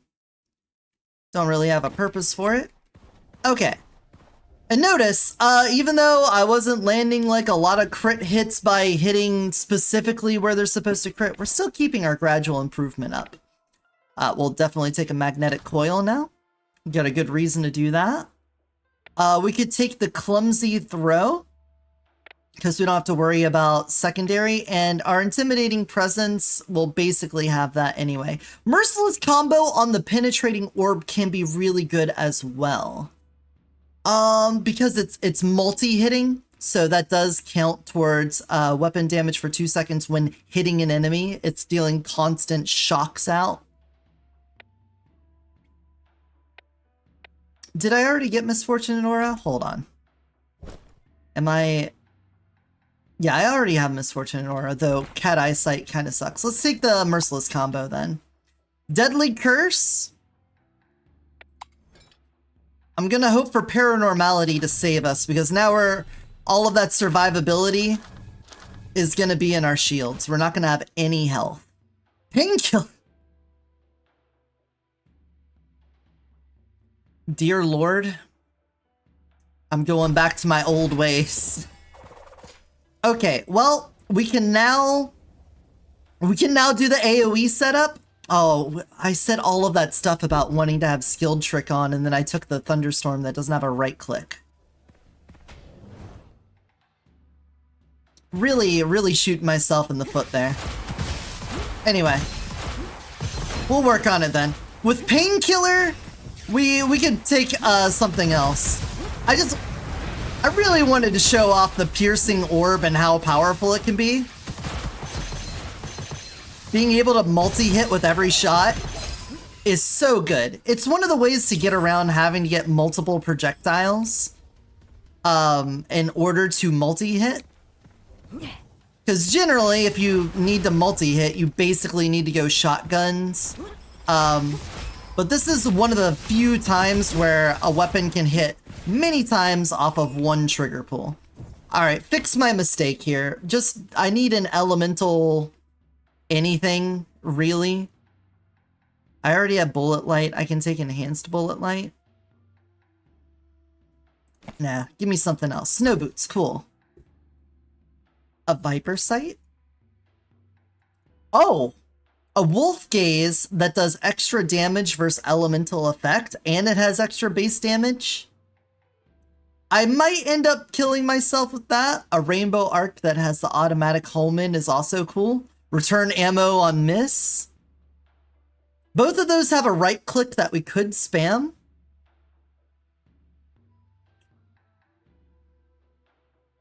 Don't really have a purpose for it. Okay. And notice, even though I wasn't landing like a lot of crit hits by hitting specifically where they're supposed to crit, we're still keeping our gradual improvement up. We'll definitely take a magnetic coil now. Got a good reason to do that. We could take the clumsy throw, because we don't have to worry about secondary, and our intimidating presence will basically have that anyway. Merciless combo on the penetrating orb can be really good as well. Because it's multi-hitting, so that does count towards weapon damage for 2 seconds when hitting an enemy. It's dealing constant shocks out. Did I already get Misfortune Aura? Hold on. Am I... Yeah, I already have Misfortune Aura, though Cat Eyesight kind of sucks. Let's take the Merciless combo then. Deadly Curse. I'm gonna hope for Paranormality to save us, because now all of that survivability is gonna be in our shields. We're not gonna have any health. Painkiller. Dear Lord. I'm going back to my old ways. Okay, well, we can now do the AoE setup. Oh, I said all of that stuff about wanting to have Skilled Trick on, and then I took the Thunderstorm that doesn't have a right click. Really shooting myself in the foot there. Anyway, we'll work on it then. With Painkiller, we could take something else. I really wanted to show off the piercing orb and how powerful it can be. Being able to multi-hit with every shot is so good. It's one of the ways to get around having to get multiple projectiles in order to multi-hit. Because generally, if you need to multi-hit, you basically need to go shotguns. But this is one of the few times where a weapon can hit many times off of one trigger pull. Alright, fix my mistake here. I need an elemental anything, really. I already have Bullet Light. I can take Enhanced Bullet Light. Nah, give me something else. Snow Boots, cool. A Viper Sight? Oh! A Wolf Gaze that does extra damage versus elemental effect, and it has extra base damage. I might end up killing myself with that. A Rainbow Arc that has the automatic home in is also cool. Return ammo on miss. Both of those have a right click that we could spam.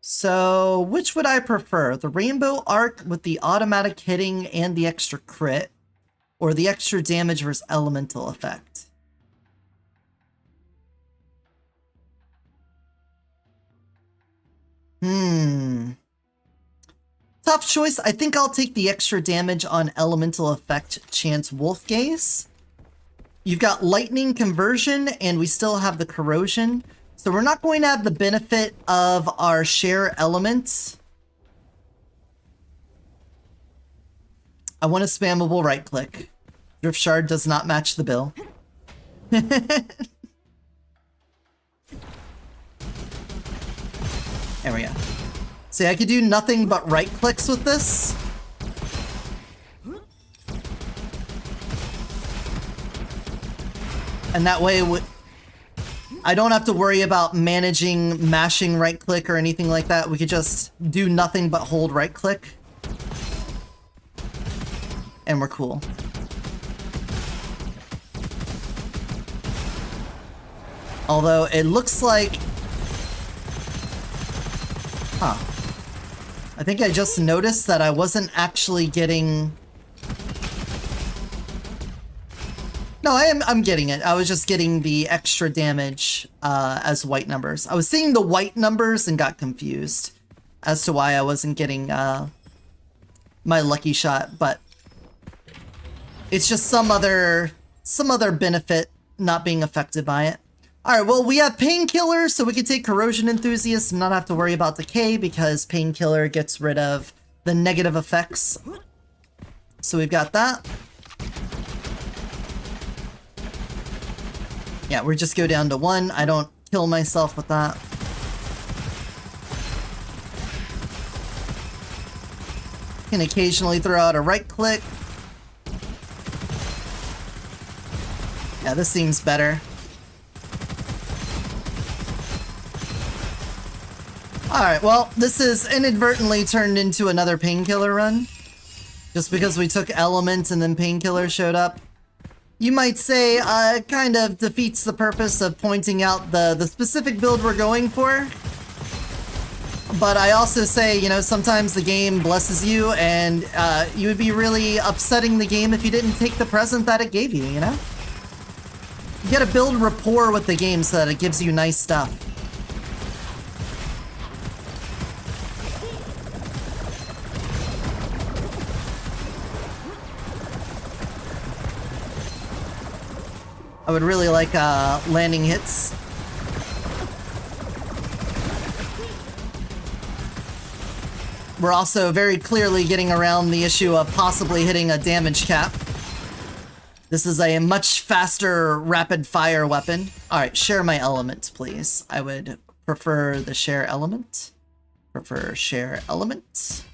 So, which would I prefer? The Rainbow Arc with the automatic hitting and the extra crit, or the extra damage versus elemental effect? Tough choice. I think I'll take the extra damage on elemental effect chance Wolf Gaze. You've got lightning conversion, and we still have the corrosion. So we're not going to have the benefit of our share elements. I want a spammable right click. Drift Shard does not match the bill. There we go. See, I could do nothing but right clicks with this. And that way, I don't have to worry about managing mashing right click or anything like that. We could just do nothing but hold right click. And we're cool. Although it looks like... Huh. I think I just noticed that I wasn't actually getting... No, I'm getting it. I was just getting the extra damage as white numbers. I was seeing the white numbers and got confused as to why I wasn't getting my lucky shot, but it's just some other benefit not being affected by it. Alright, well, we have Painkiller, so we can take Corrosion Enthusiast and not have to worry about Decay, because Painkiller gets rid of the negative effects. So we've got that. Yeah, we just go down to 1. I don't kill myself with that. Can occasionally throw out a right click. Yeah, this seems better. Alright, well, this is inadvertently turned into another Painkiller run. Just because we took Elements and then Painkiller showed up. You might say, it kind of defeats the purpose of pointing out the specific build we're going for. But I also say, you know, sometimes the game blesses you, and you would be really upsetting the game if you didn't take the present that it gave you, you know? You gotta build rapport with the game so that it gives you nice stuff. I would really like landing hits. We're also very clearly getting around the issue of possibly hitting a damage cap. This is a much faster rapid fire weapon. Alright, share my element, please. I would prefer the share element. Prefer share element.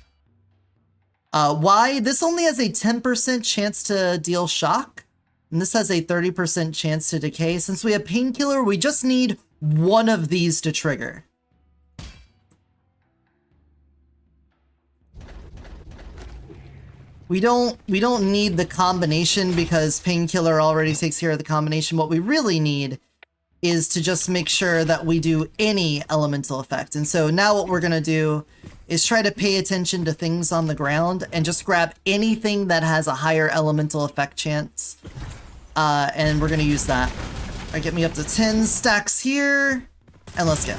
Why? This only has a 10% chance to deal shock. And this has a 30% chance to decay. Since we have Painkiller, we just need one of these to trigger. We don't need the combination because Painkiller already takes care of the combination. What we really need is to just make sure that we do any elemental effect. And so now what we're gonna do is try to pay attention to things on the ground and just grab anything that has a higher elemental effect chance. And we're gonna use that. All right, get me up to 10 stacks here, and let's go.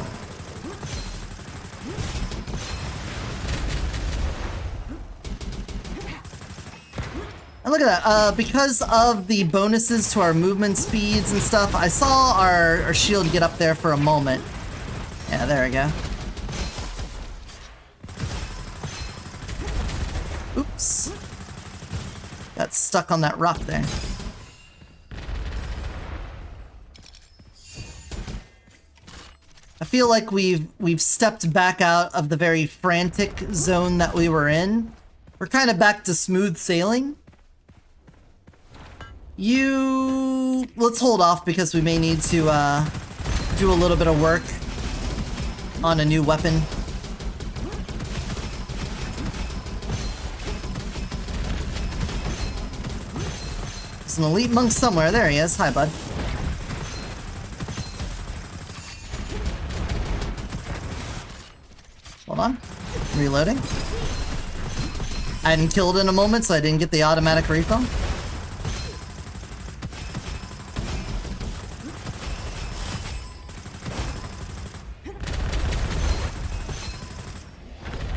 And look at that, because of the bonuses to our movement speeds and stuff, I saw our shield get up there for a moment. Yeah, there we go. Oops. Got stuck on that rock there. I feel like we've stepped back out of the very frantic zone that we were in. We're kind of back to smooth sailing. Let's hold off because we may need to do a little bit of work on a new weapon. There's an elite monk somewhere. There he is. Hi, bud. Hold on. Reloading. I hadn't killed in a moment, so I didn't get the automatic refill.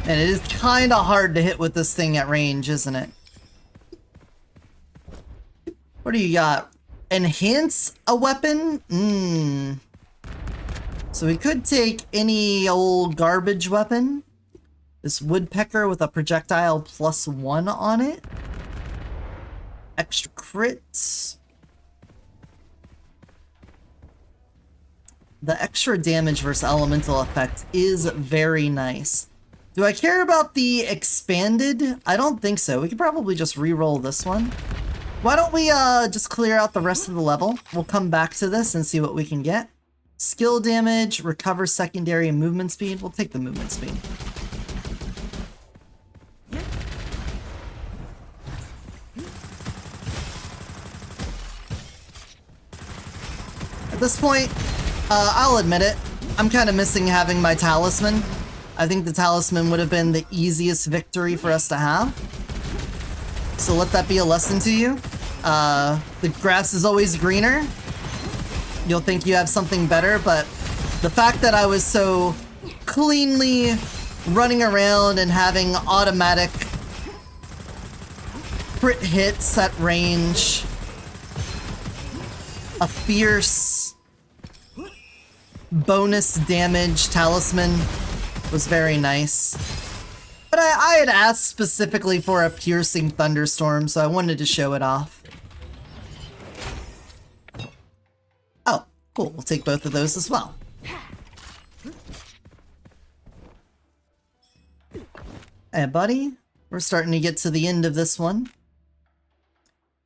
And it is kind of hard to hit with this thing at range, isn't it? What do you got? Enhance a weapon? So we could take any old garbage weapon. This woodpecker with a projectile +1 on it. Extra crits. The extra damage versus elemental effect is very nice. Do I care about the expanded? I don't think so. We could probably just re-roll this one. Why don't we just clear out the rest of the level? We'll come back to this and see what we can get. Skill damage, recover secondary, and movement speed. We'll take the movement speed. At this point, I'll admit it, I'm kind of missing having my talisman. I think the talisman would have been the easiest victory for us to have. So let that be a lesson to you. The grass is always greener. You'll think you have something better, but the fact that I was so cleanly running around and having automatic crit hits at range, a fierce bonus damage talisman was very nice. But I had asked specifically for a piercing thunderstorm, so I wanted to show it off. Oh, cool. We'll take both of those as well. Hey, buddy. We're starting to get to the end of this one.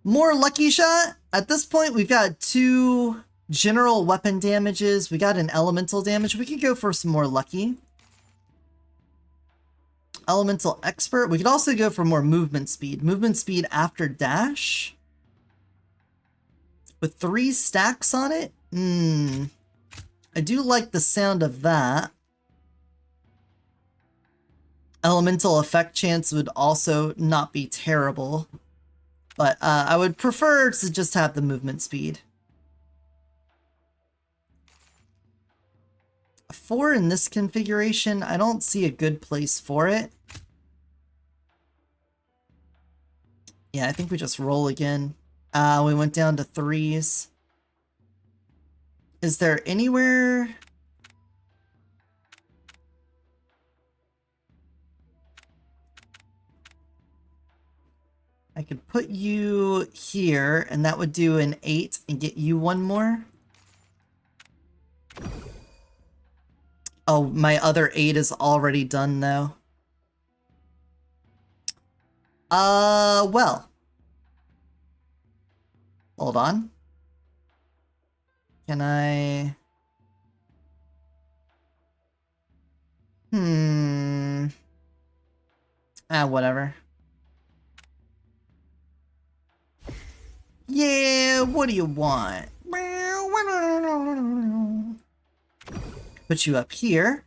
More lucky shot. At this point, we've got 2 general weapon damages. We got an elemental damage. We could go for some more lucky. Elemental expert. We could also go for more movement speed. Movement speed after dash. With 3 stacks on it? I do like the sound of that. Elemental effect chance would also not be terrible. But I would prefer to just have the movement speed. A 4 in this configuration, I don't see a good place for it. Yeah, I think we just roll again. We went down to 3s. Is there anywhere... I could put you here, and that would do an 8 and get you 1 more. Oh, my other 8 is already done, though. Well. Hold on. Can I... whatever. Yeah, what do you want? Put you up here.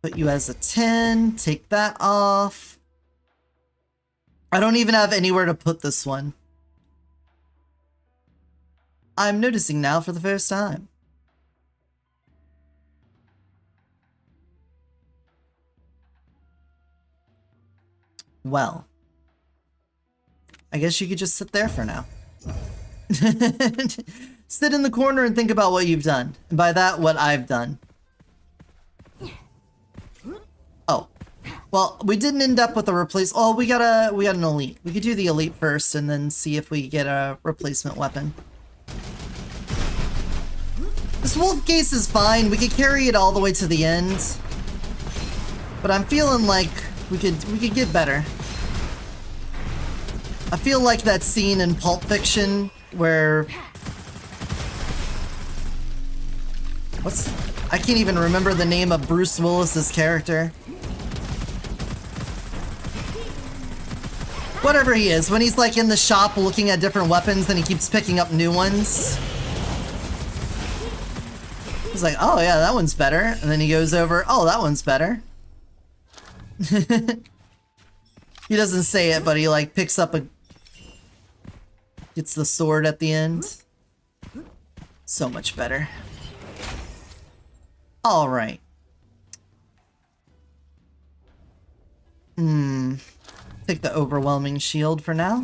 Put you as a 10. Take that off. I don't even have anywhere to put this one. I'm noticing now for the first time. Well. I guess you could just sit there for now. Sit in the corner and think about what you've done. And by that, what I've done. Oh. Well, we didn't end up with a replace. Oh, we got an elite. We could do the elite first and then see if we get a replacement weapon. This wolf case is fine. We could carry it all the way to the end. But I'm feeling like we could get better. I feel like that scene in Pulp Fiction where... I can't even remember the name of Bruce Willis's character. Whatever he is, when he's like in the shop looking at different weapons and he keeps picking up new ones. He's like, oh yeah, that one's better. And then he goes over, oh, that one's better. He doesn't say it, but he like picks up gets the sword at the end. So much better. Alright. Take the overwhelming shield for now.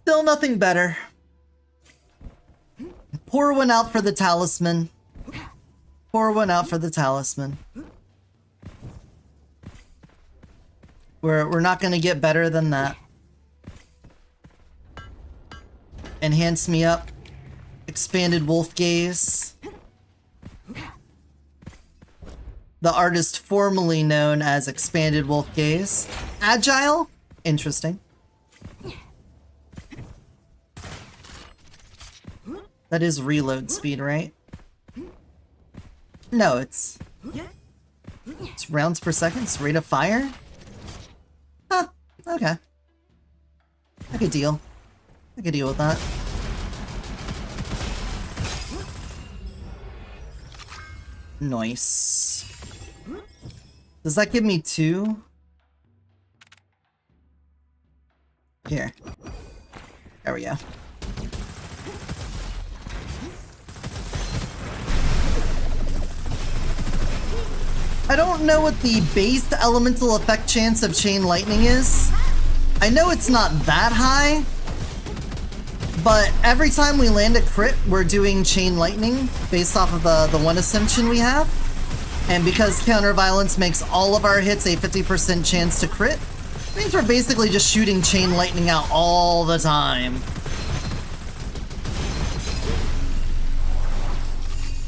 Still nothing better. Pour one out for the talisman. Pour one out for the talisman. We're not gonna get better than that. Enhance me up. Expanded wolf gaze. The artist formerly known as Expanded Wolf Gaze. Agile? Interesting. That is reload speed, right? No, it's rounds per second. It's rate of fire? Huh, okay. I could deal. I could deal with that. Nice. Does that give me 2? Here. There we go. I don't know what the base elemental effect chance of Chain Lightning is. I know it's not that high, but every time we land a crit, we're doing Chain Lightning based off of the one assumption we have. And because Counter Violence makes all of our hits a 50% chance to crit, it means we're basically just shooting Chain Lightning out all the time.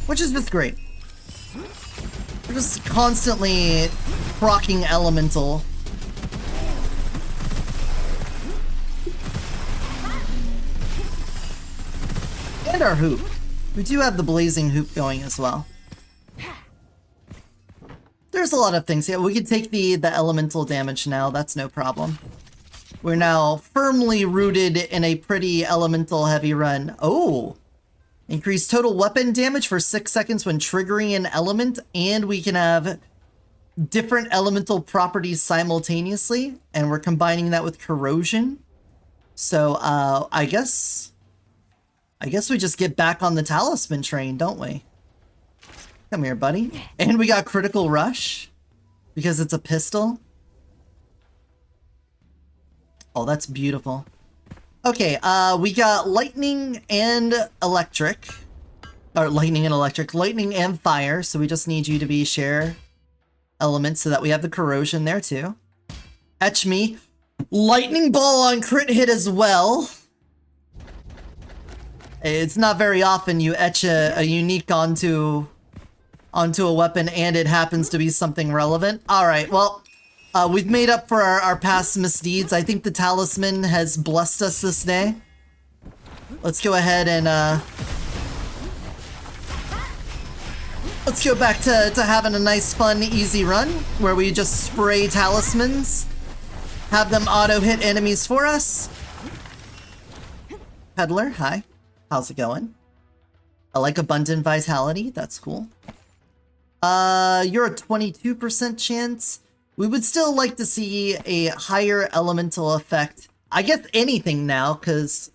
Which is just great. We're just constantly proccing Elemental. And our hoop. We do have the blazing hoop going as well. There's a lot of things. Yeah, we could take the elemental damage now. That's no problem. We're now firmly rooted in a pretty elemental heavy run. Oh! Increase total weapon damage for 6 seconds when triggering an element, and we can have different elemental properties simultaneously, and we're combining that with corrosion. So, I guess we just get back on the talisman train, don't we? Come here, buddy. And we got critical rush because it's a pistol. Oh, that's beautiful. Okay, we got lightning and electric. Or lightning and electric. Lightning and fire, so we just need you to be share elements so that we have the corrosion there too. Etch me. Lightning ball on crit hit as well. It's not very often you etch a unique onto a weapon and it happens to be something relevant. Alright, well, we've made up for our past misdeeds. I think the talisman has blessed us this day. Let's go ahead and, let's go back to having a nice, fun, easy run, where we just spray talismans, have them auto-hit enemies for us. Peddler, hi. How's it going? I like abundant vitality, that's cool. You're a 22% chance. We would still like to see a higher elemental effect. I guess anything now, because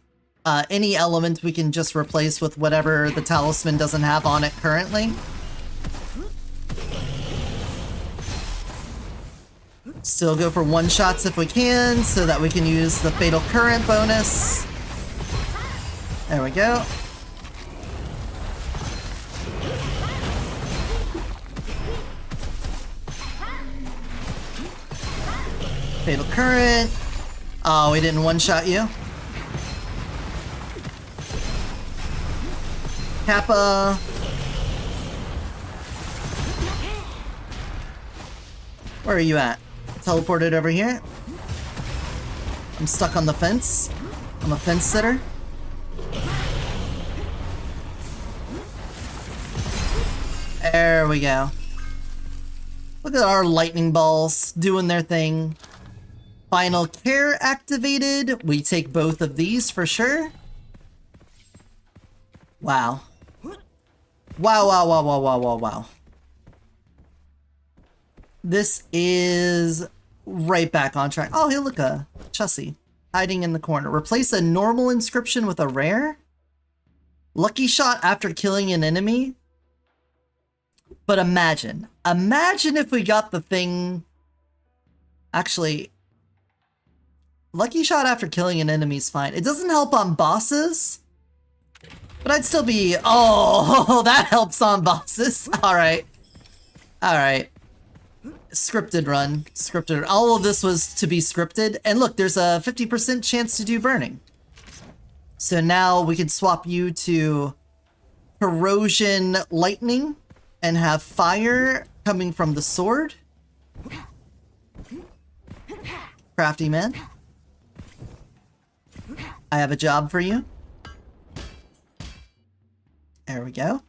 any element we can just replace with whatever the talisman doesn't have on it currently. Still go for one-shots if we can, so that we can use the Fatal Current bonus. There we go. Fatal Current. Oh, we didn't one-shot you. Kappa. Where are you at? Teleported over here. I'm stuck on the fence. I'm a fence sitter. There we go. Look at our lightning balls doing their thing. Final care activated. We take both of these for sure. Wow. Wow, wow, wow, wow, wow, wow, wow. This is right back on track. Oh, hey, look, a Chussie hiding in the corner. Replace a normal inscription with a rare. Lucky shot after killing an enemy. But imagine if we got the thing... Actually, lucky shot after killing an enemy is fine. It doesn't help on bosses, but I'd still be... Oh, that helps on bosses. Alright. Alright. Scripted run. Scripted. All of this was to be scripted. And look, there's a 50% chance to do burning. So now we can swap you to corrosion lightning and have fire coming from the sword. Crafty man. I have a job for you. There we go.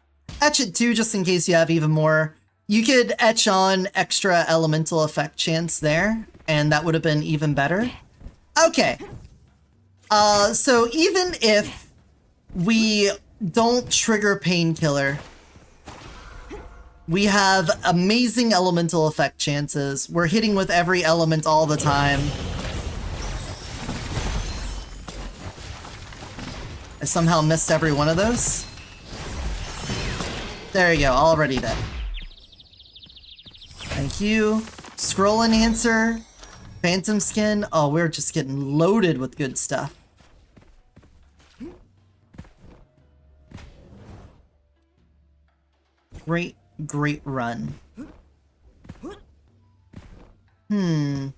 Etch it too, just in case you have even more. You could etch on extra elemental effect chance there, and that would have been even better. Okay. So even if we don't trigger Painkiller, We have amazing elemental effect chances. We're hitting with every element all the time. I somehow missed every one of those. There you go, already dead. Thank you. Scroll Enhancer. Phantom Skin. Oh, we're just getting loaded with good stuff. Great, great run. I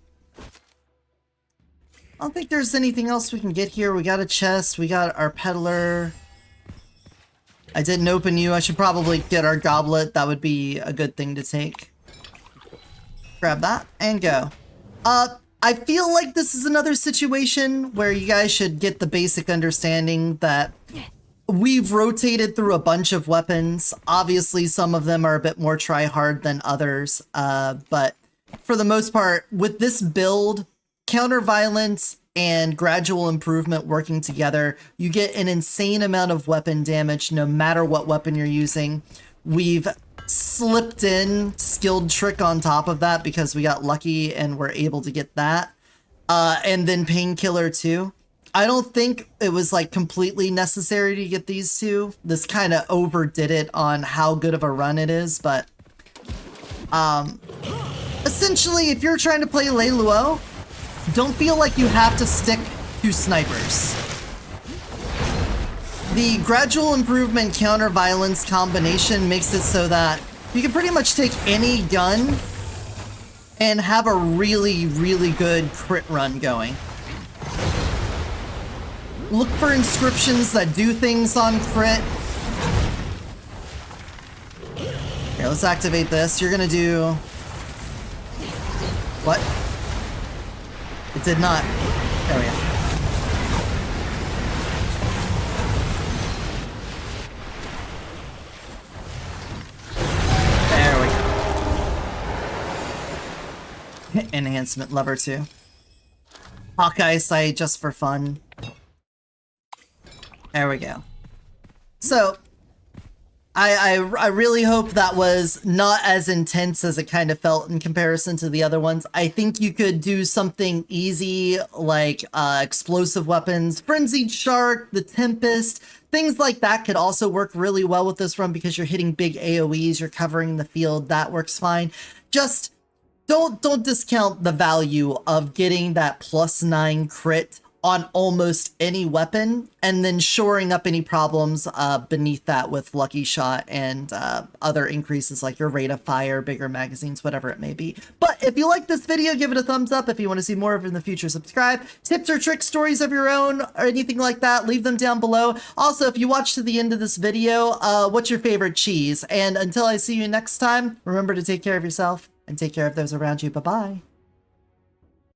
don't think there's anything else we can get here. We got a chest, we got our peddler. I didn't open you. I should probably get our goblet. That would be a good thing to take. Grab that and go. I feel like this is another situation where you guys should get the basic understanding that we've rotated through a bunch of weapons. Obviously, some of them are a bit more try-hard than others, but for the most part, with this build, counter violence and gradual improvement working together, you get an insane amount of weapon damage no matter what weapon you're using. We've slipped in skilled trick on top of that because we got lucky and we're able to get that. And then painkiller too. I don't think it was like completely necessary to get these two. This kind of overdid it on how good of a run it is, but essentially if you're trying to play Lei Luo, don't feel like you have to stick to snipers. The gradual improvement counter violence combination makes it so that you can pretty much take any gun and have a really, really good crit run going. Look for inscriptions that do things on crit. Here, let's activate this. You're gonna do... What? It did not. There we go. There we go. Enhancement lever 2. Hawkeye sight just for fun. There we go. So, I really hope that was not as intense as it kind of felt in comparison to the other ones. I think you could do something easy like explosive weapons, Frenzied Shark, the Tempest, things like that could also work really well with this run because you're hitting big AoEs, you're covering the field, that works fine. Just don't discount the value of getting that +9 crit on almost any weapon, and then shoring up any problems beneath that with Lucky Shot and other increases like your rate of fire, bigger magazines, whatever it may be. But if you like this video, give it a thumbs up. If you want to see more of it in the future, subscribe. Tips or trick stories of your own or anything like that, leave them down below. Also, if you watch to the end of this video, what's your favorite cheese? And until I see you next time, remember to take care of yourself and take care of those around you. Bye-bye.